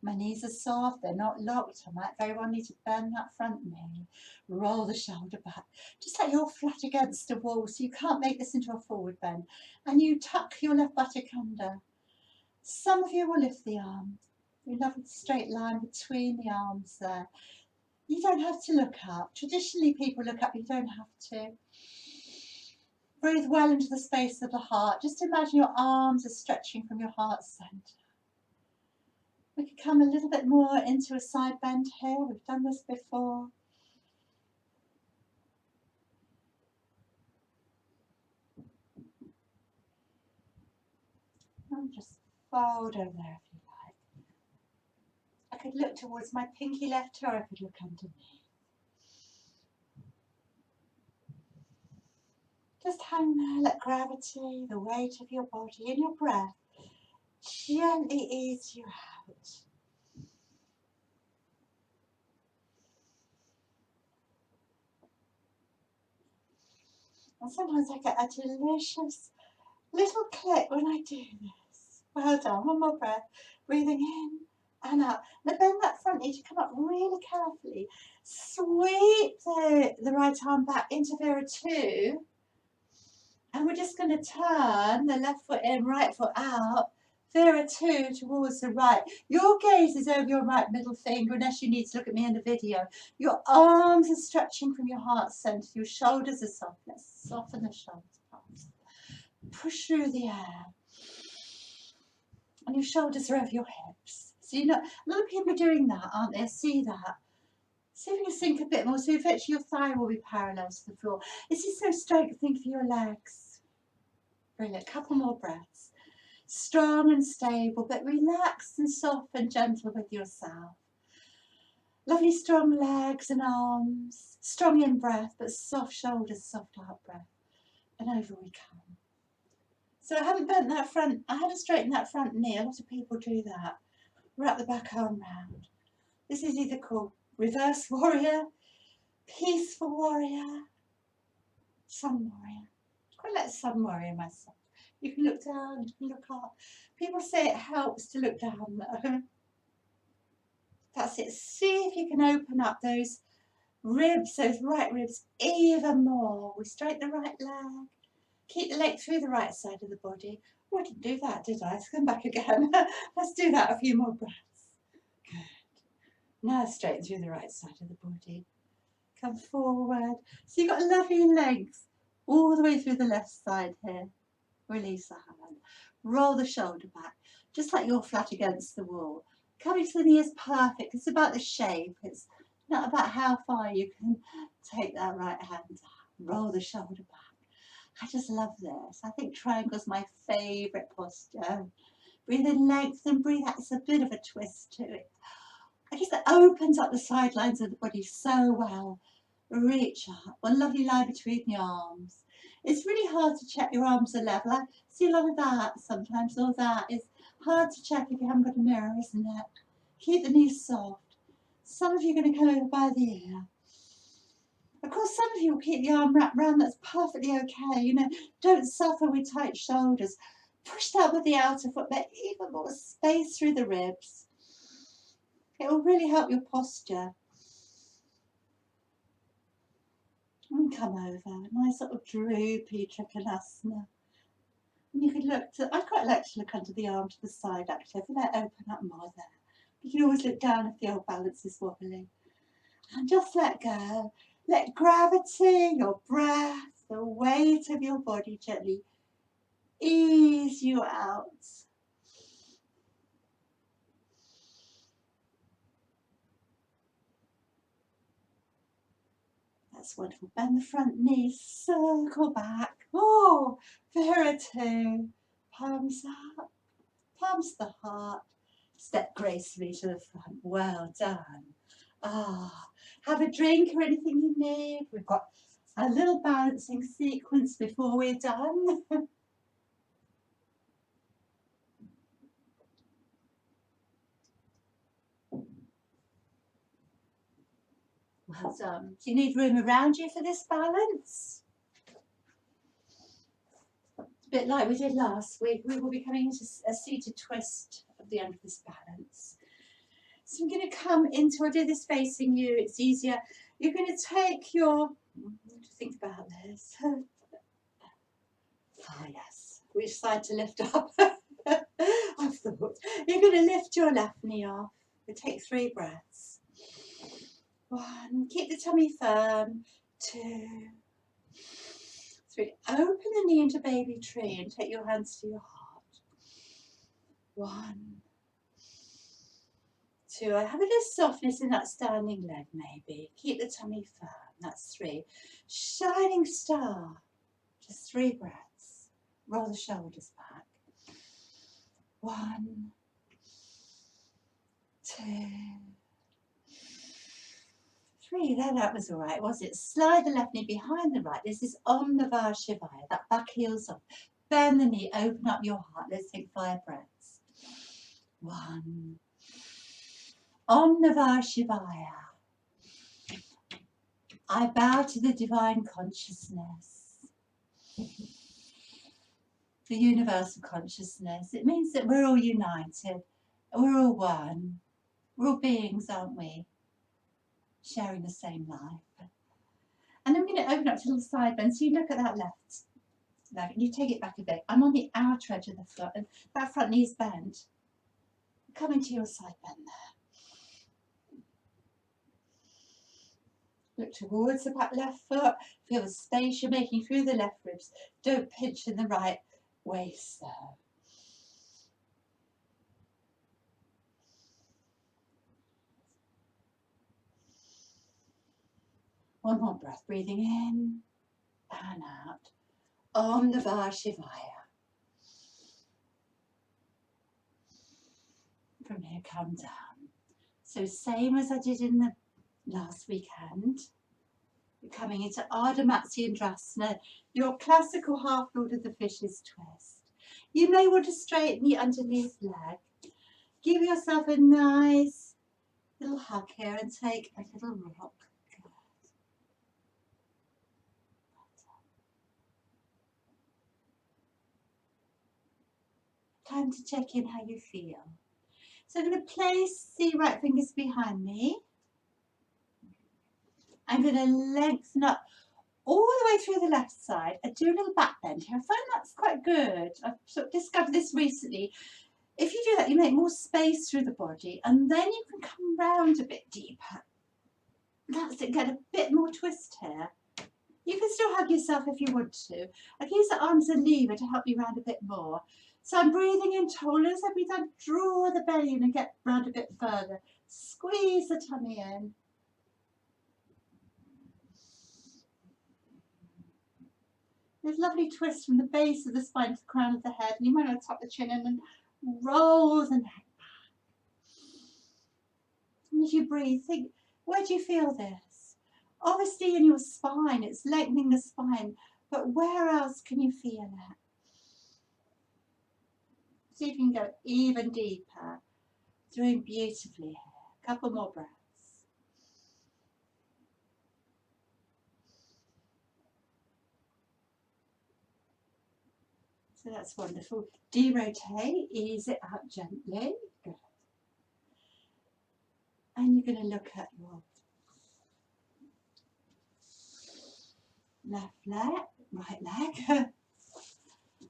My knees are soft, they're not locked. I might very well need to bend that front knee. Roll the shoulder back. Just like you're flat against a wall, so you can't make this into a forward bend. And you tuck your left buttock under. Some of you will lift the arm. You love a straight line between the arms there. You don't have to look up. Traditionally people look up, you don't have to. Breathe well into the space of the heart. Just imagine your arms are stretching from your heart centre. We could come a little bit more into a side bend here. We've done this before. And just fold over there if you like. I could look towards my pinky left toe, or I could look underneath. Just hang there, let gravity, the weight of your body and your breath gently ease you out. And sometimes I get a delicious little click when I do this. Well done. One more breath. Breathing in and out. Now bend that front knee to come up really carefully. Sweep the right arm back into Vera 2. And we're just going to turn the left foot in, right foot out. Vera 2 towards the right. Your gaze is over your right middle finger unless you need to look at me in the video. Your arms are stretching from your heart centre. Your shoulders are soft. Let's soften the shoulders. Push through the air. And your shoulders are over your hips. So you know, a lot of people are doing that, aren't they? See that. See if you can sink a bit more. So eventually your thigh will be parallel to the floor. This is so strengthening for your legs. Brilliant. Couple more breaths. Strong and stable, but relaxed and soft and gentle with yourself. Lovely strong legs and arms. Strong in breath, but soft shoulders, soft out breath. And over we come. So I haven't bent that front, I haven't straightened that front knee. A lot of people do that. Wrap the back arm round. This is either called reverse warrior, peaceful warrior, sun warrior. I quite like sun warrior myself. You can look down, you can look up. People say it helps to look down though. That's it. See if you can open up those Ribs, those right ribs, even more. We straighten the right leg. Keep the leg through the right side of the body. Oh, I didn't do that, did I? Let's come back again. Let's do that a few more breaths. Good. Now straighten through the right side of the body. Come forward. So you've got a lovely length all the way through the left side here. Release the hand. Roll the shoulder back, just like you're flat against the wall. Coming to the knee is perfect. It's about the shape. It's not about how far you can take that right hand down. Roll the shoulder back. I just love this. I think triangle's my favourite posture. Breathe in, lengthen, breathe out. It's a bit of a twist to it. I guess it opens up the sidelines of the body so well. Reach up. One lovely line between the arms. It's really hard to check your arms are level. I see a lot of that sometimes. All that is hard to check if you haven't got a mirror, isn't it? Keep the knees soft. Some of you are going to come over by the ear. Of course, some of you will keep the arm wrapped round. That's perfectly okay. You know, don't suffer with tight shoulders. Push that with the outer foot. Let even more space through the ribs. It will really help your posture. And come over. Nice sort of droopy Trikonasana. And you could look to, I quite like to look under the arm to the side actually. I feel like open up more there. You can always look down if the old balance is wobbly. And just let go. Let gravity, your breath, the weight of your body gently ease you out. That's wonderful. Bend the front knee, circle back. Oh, verity. Palms up, palms to the heart. Step gracefully to the front. Well done. Ah, have a drink or anything you need. We've got a little balancing sequence before we're done. Well done. Do you need room around you for this balance? A bit like we did last week, we will be coming into a seated twist at the end of this balance. So I'm going to come into, I'll do this facing you, it's easier. You're going to take your, think about this. Ah, yes. Which side to lift up? I've thought. You're going to lift your left knee off. We'll take 3 breaths. 1. Keep the tummy firm. 2, 3. Open the knee into baby tree and take your hands to your heart. 1, 2. I have a little softness in that standing leg maybe. Keep the tummy firm. That's 3. Shining star. Just 3 breaths. Roll the shoulders back. 1, 2, 3. There, that was all right, was it? Slide the left knee behind the right. This is Om Namah Shivaya. That back heel's up. Bend the knee, open up your heart. Let's take 5 breaths. 1. Om Namah Shivaya. I bow to the divine consciousness. The universal consciousness. It means that we're all united. We're all one. We're all beings, aren't we? Sharing the same life. And I'm going to open up to the side bend. So you look at that left leg and you take it back a bit. I'm on the outer edge of the foot and that front knee's bent. Come into your side bend there. Look towards the back left foot. Feel the space you're making through the left ribs. Don't pinch in the right waist there. One more breath, breathing in and out. Om Namah Shivaya. From here, come down. So same as I did in the last weekend. You're coming into Ardha Matsyendrasana, your classical half Lord of the Fishes twist. You may want to straighten the underneath leg. Give yourself a nice little hug here and take a little rock. Time to check in how you feel. So I'm going to place the right fingers behind me. I'm going to lengthen up all the way through the left side and do a little back bend here. I find that's quite good. I've sort of discovered this recently. If you do that, you make more space through the body, and then you can come round a bit deeper. That's it, get a bit more twist here. You can still hug yourself if you want to. I can use the arms as a lever to help you round a bit more. So I'm breathing in taller. So every time, draw the belly in and get round a bit further. Squeeze the tummy in. There's a lovely twist from the base of the spine to the crown of the head. And you might want to tuck the chin in and roll the neck back. And as you breathe, think, where do you feel this? Obviously in your spine, it's lengthening the spine. But where else can you feel it? See if you can go even deeper. Doing beautifully here. A couple more breaths. So that's wonderful. Derotate, ease it out gently. Good. And you're going to look at your left leg, right leg. We're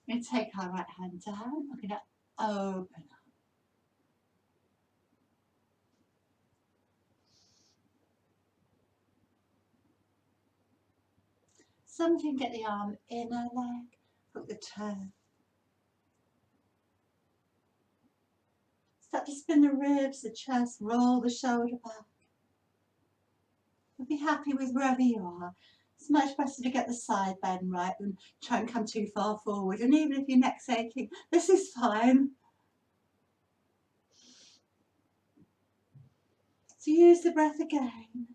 going to take our right hand down. We're going to open up. Something, get the arm inner leg, hook the toe. Start to spin the ribs, the chest, roll the shoulder back. But be happy with wherever you are. It's much better to get the side bend right than try and come too far forward. And even if your neck's aching, this is fine. So use the breath again.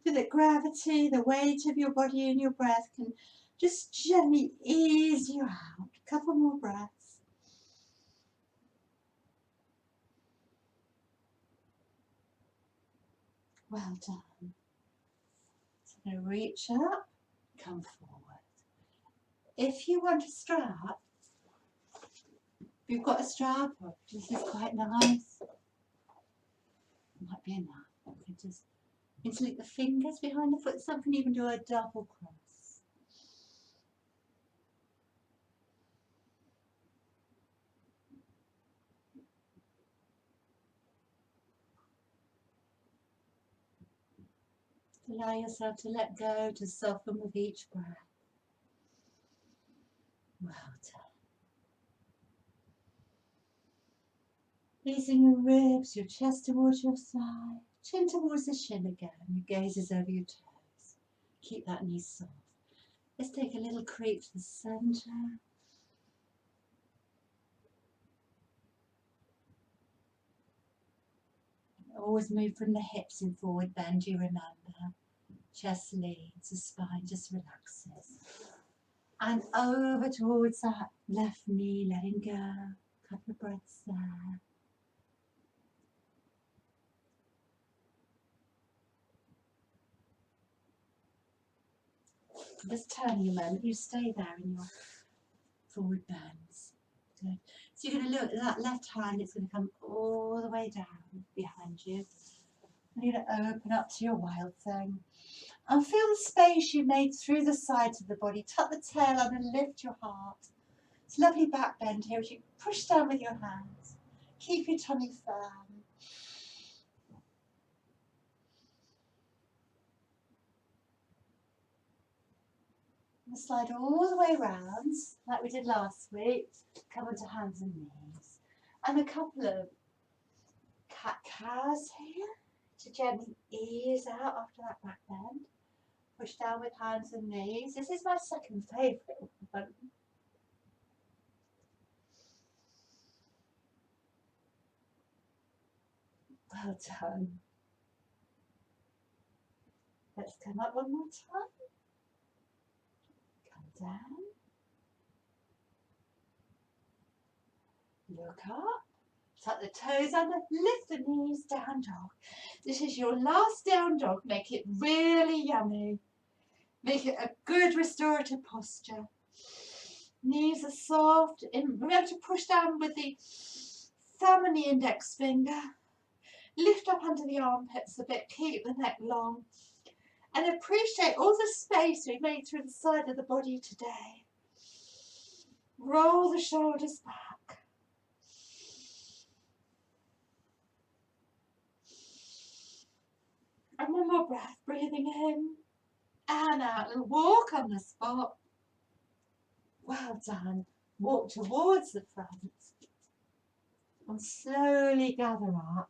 Feel that gravity, the weight of your body and your breath can just gently ease you out. A couple more breaths. Well done. So I'm going to reach up, come forward. If you want a strap, if you've got a strap, this is quite nice. Might be enough. You can just interlink the fingers behind the foot. Some can even do a double cross. Allow yourself to let go, to soften with each breath. Well done. Releasing your ribs, your chest towards your side, chin towards the shin again. Your gaze is over your toes. Keep that knee soft. Let's take a little creep to the centre. Always move from the hips in forward bend, you remember. Chest leads, the spine just relaxes. And over towards that left knee, letting go. Couple of breaths there. Just turning a moment, you stay there in your forward bends. Good. So you're going to look at that left hand, it's going to come all the way down behind you. And you're going to open up to your wild thing. And feel the space you made through the sides of the body. Tuck the tail under and lift your heart. It's a lovely back bend here as you push down with your hands. Keep your tummy firm. And slide all the way round, like we did last week. Come onto hands and knees. And a couple of cat-cows here to gently ease out after that back bend. Push down with hands and knees. This is my second favourite one. Well done. Let's come up one more time. Come down. Look up. Tuck the toes under. Lift the knees. Down dog. This is your last down dog. Make it really yummy. Make it a good restorative posture. Knees are soft. Remember to push down with the thumb and the index finger. Lift up under the armpits a bit. Keep the neck long. And appreciate all the space we made through the side of the body today. Roll the shoulders back. And one more breath, breathing in and out. And walk on the spot. Well done. Walk towards the front. And slowly gather up.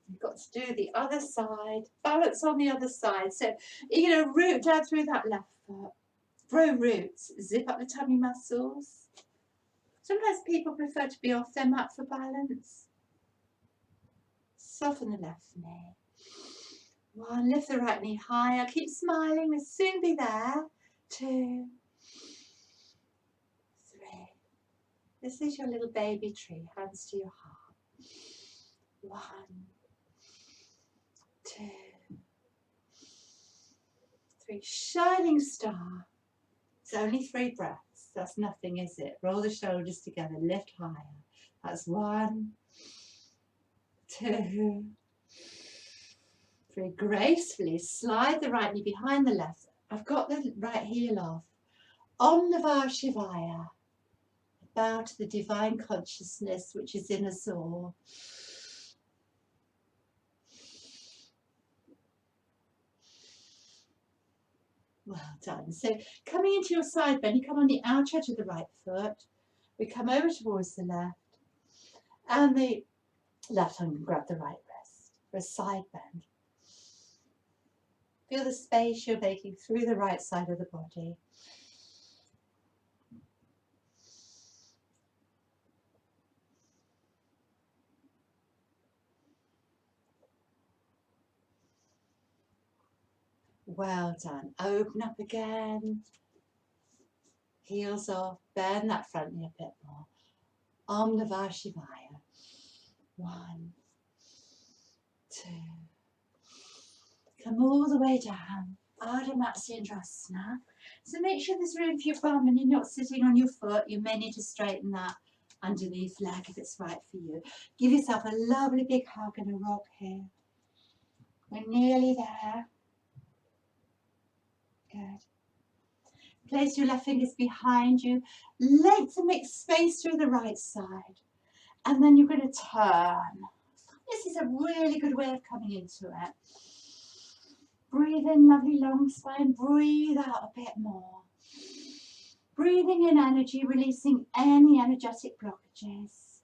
You've got to do the other side. Balance on the other side. So you're going to root down through that left foot. Grow roots. Zip up the tummy muscles. Sometimes people prefer to be off their mat for balance. Soften the left knee. One, lift the right knee higher. Keep smiling. We'll soon be there. 2, 3. This is your little baby tree. Hands to your heart. 1, 2, 3. Shining star. It's only 3 breaths. That's nothing, is it? Roll the shoulders together. Lift higher. That's 1, 2, 3. Gracefully slide the right knee behind the left. I've got the right heel off. Om Namah Shivaya. Bow to the divine consciousness which is in us all. Well done. So coming into your side bend, you come on the outer edge of the right foot. We come over towards the left. And the left hand can grab the right wrist for a side bend. Feel the space you're making through the right side of the body. Well done. Open up again. Heels off. Bend that front knee a bit more. Om Namah Shivaya. 1, 2. Come all the way down. Ardha Matsyendrasana. So make sure there's room for your bum and you're not sitting on your foot. You may need to straighten that underneath leg if it's right for you. Give yourself a lovely big hug and a rock here. We're nearly there. Good. Place your left fingers behind you. Lengthen, make space through the right side. And then you're going to turn. This is a really good way of coming into it. Breathe in, lovely long spine. Breathe out a bit more. Breathing in energy, releasing any energetic blockages.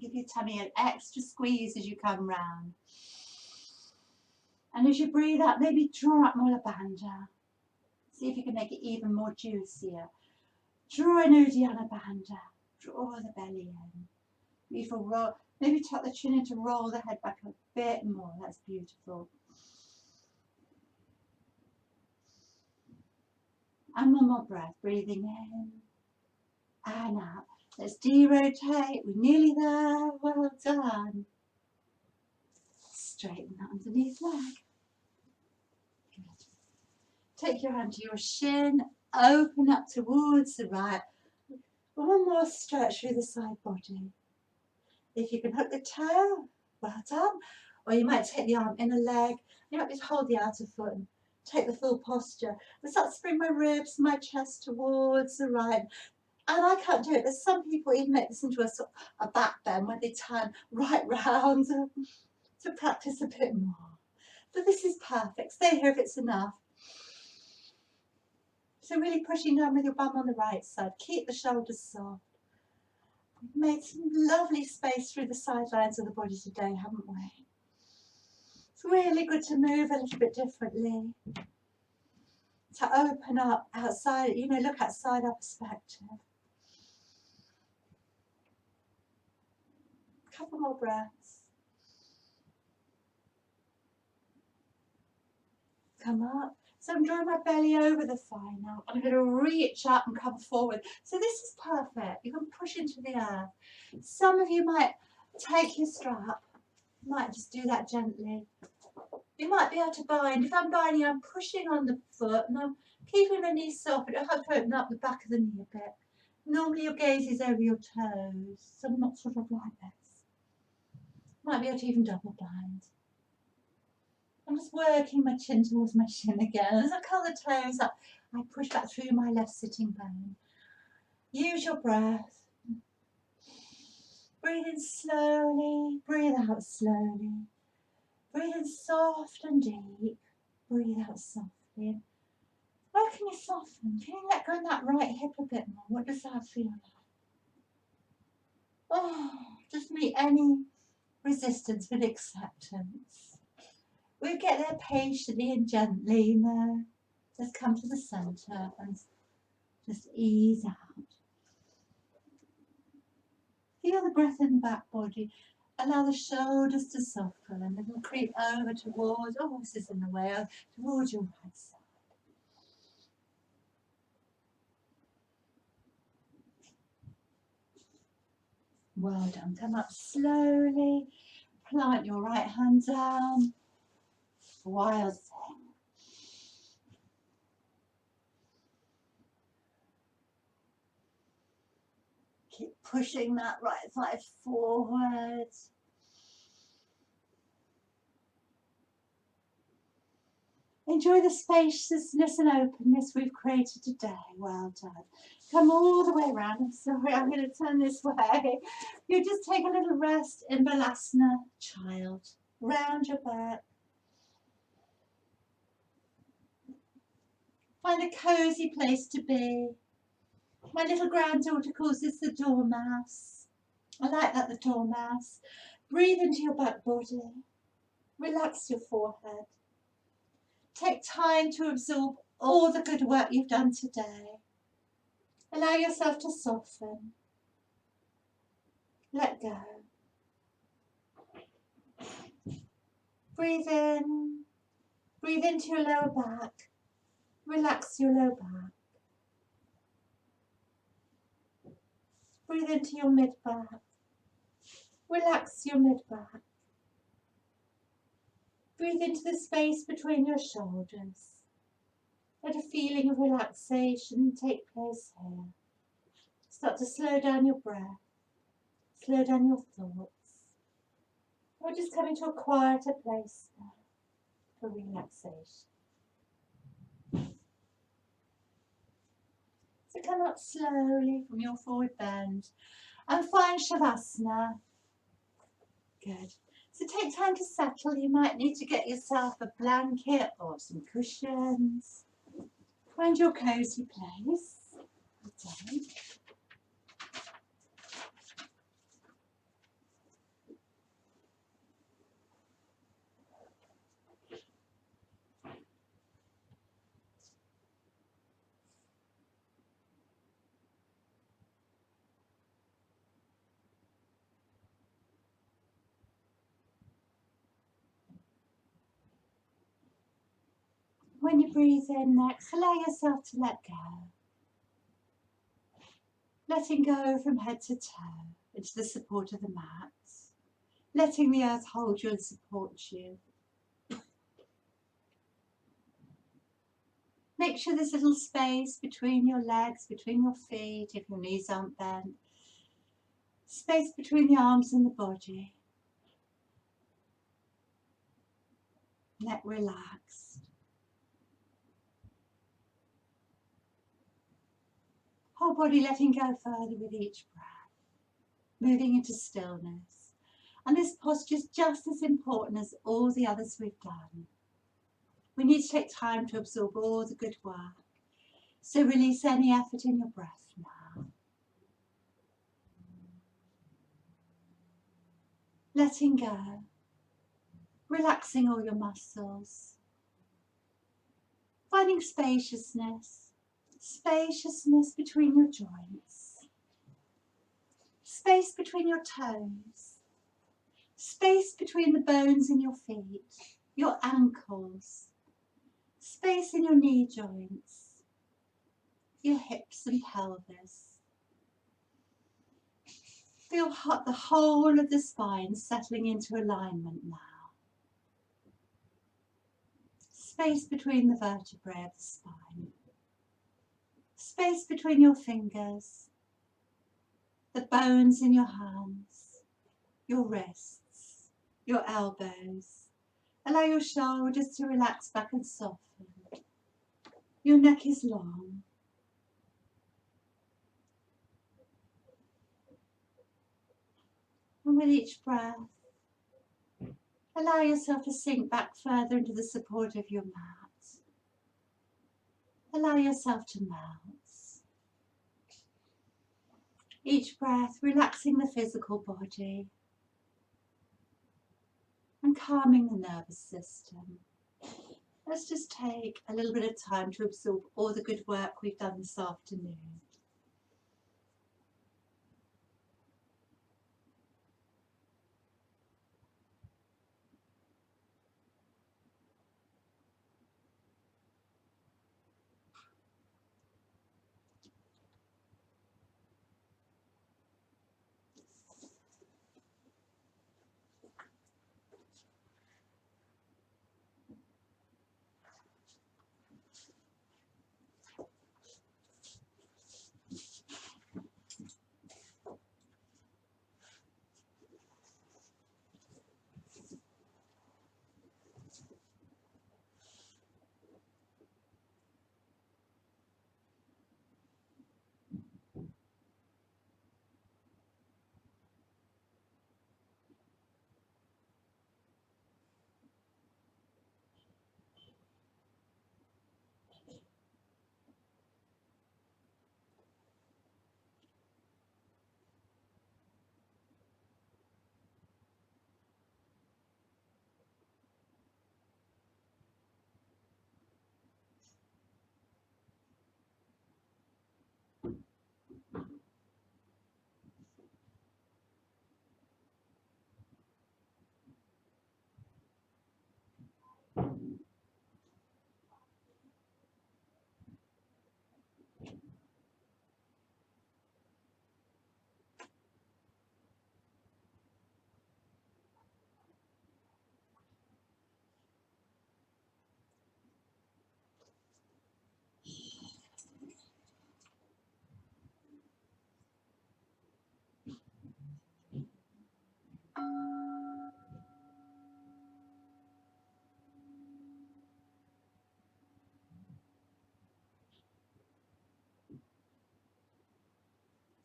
Give your tummy an extra squeeze as you come round. And as you breathe out, maybe draw up Mula Bandha. See if you can make it even more juicier. Draw an Uddiyana Bandha. Draw the belly in. Beautiful roll. Maybe tuck the chin in to roll the head back a bit more. That's beautiful. And one more breath. Breathing in and out. Let's derotate. We're nearly there. Well done. Straighten that underneath leg. Good. Take your hand to your shin. Open up towards the right. One more stretch through the side body. If you can hook the toe, well done. Or you might take the arm in a leg. You might just hold the outer foot and take the full posture. I start to bring my ribs, my chest towards the right. And I can't do it. There's some people even make this into a sort of a back bend when they turn right round to practice a bit more. But this is perfect. Stay here if it's enough. So really pushing down with your bum on the right side. Keep the shoulders soft. We've made some lovely space through the sidelines of the body today, haven't we? It's really good to move a little bit differently. To open up outside, you know, look outside our perspective. A couple more breaths. Come up. So I'm drawing my belly over the thigh now. I'm going to reach up and come forward. So this is perfect. You can push into the earth. Some of you might take your strap. You might just do that gently. You might be able to bind. If I'm binding, I'm pushing on the foot and I'm keeping the knee soft, but I have to open up the back of the knee a bit. Normally your gaze is over your toes, so I'm not sort of like this. Might be able to even double bind. I'm just working my chin towards my shin again. As I curl the toes up, I push back through my left sitting bone. Use your breath. Breathe in slowly, breathe out slowly. Breathe in soft and deep, breathe out softly. Where can you soften? Can you let go of that right hip a bit more? What does that feel like? Oh, just meet any resistance with acceptance. We'll get there patiently and gently, you know. Just come to the centre and just ease out. Feel the breath in the back body. Allow the shoulders to soften and then creep over towards, oh, this is in the way, towards your right side. Well done. Come up slowly. Plant your right hand down. Wild thing. Keep pushing that right thigh forward. Enjoy the spaciousness and openness we've created today. Well done. Come all the way around. I'm sorry, I'm going to turn this way. You just take a little rest in Balasana, child. Round your back. Find a cosy place to be. My little granddaughter calls this the Dormouse. I like that, the Dormouse. Breathe into your back body. Relax your forehead. Take time to absorb all the good work you've done today. Allow yourself to soften. Let go. Breathe in. Breathe into your lower back. Relax your lower back. Breathe into your mid-back. Relax your mid-back. Breathe into the space between your shoulders. Let a feeling of relaxation take place here. Start to slow down your breath. Slow down your thoughts. We're just coming to a quieter place now for relaxation. So come up slowly from your forward bend and find Shavasana. Good. So take time to settle. You might need to get yourself a blanket or some cushions. Find your cosy place. Okay. When you breathe in next, allow yourself to let go. Letting go from head to toe into the support of the mat. Letting the earth hold you and support you. Make sure there's a little space between your legs, between your feet, if your knees aren't bent. Space between the arms and the body. Neck relaxed. Whole body letting go further with each breath. Moving into stillness. And this posture is just as important as all the others we've done. We need to take time to absorb all the good work. So release any effort in your breath now. Letting go. Relaxing all your muscles. Finding spaciousness. Spaciousness between your joints. Space between your toes. Space between the bones in your feet, your ankles. Space in your knee joints, your hips and pelvis. Feel the whole of the spine settling into alignment now. Space between the vertebrae of the spine. Space between your fingers, the bones in your hands, your wrists, your elbows, Allow your shoulders to relax back and soften. Your neck is long. And with each breath, allow yourself to sink back further into the support of your mat. Allow yourself to melt. Each breath relaxing the physical body and calming the nervous system. Let's just take a little bit of time to absorb all the good work we've done this afternoon.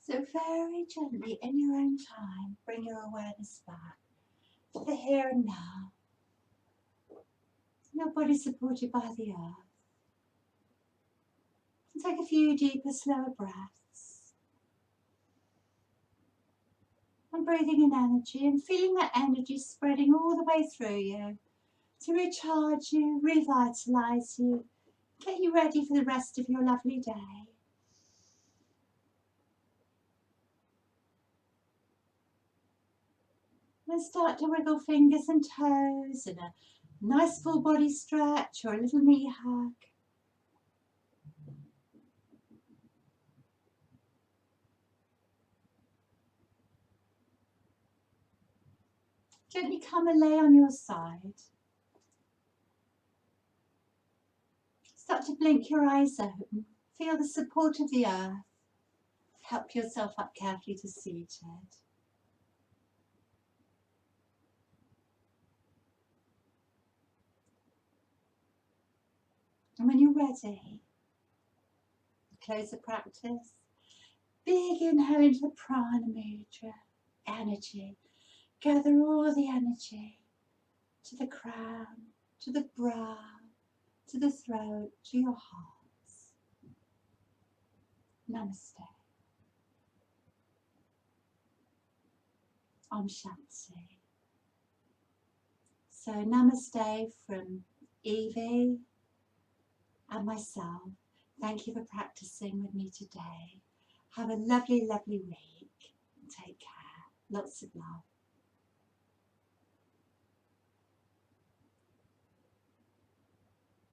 So very gently, in your own time, bring your awareness back to the here and now. Your body supported by the earth. And take a few deeper, slower breaths. And breathing in energy and feeling that energy spreading all the way through you to recharge you, revitalise you, get you ready for the rest of your lovely day. And start to wiggle fingers and toes and a nice full body stretch or a little knee hug. Gently come and lay on your side. Start to blink your eyes open. Feel the support of the earth. Help yourself up carefully to seated. And when you're ready, close the practice. Big inhale into the prana mudra. Energy. Gather all the energy to the crown, to the brow, to the throat, to your heart. Namaste. Om Shanti. So namaste from Evie and myself. Thank you for practicing with me today. Have a lovely, lovely week. Take care. Lots of love.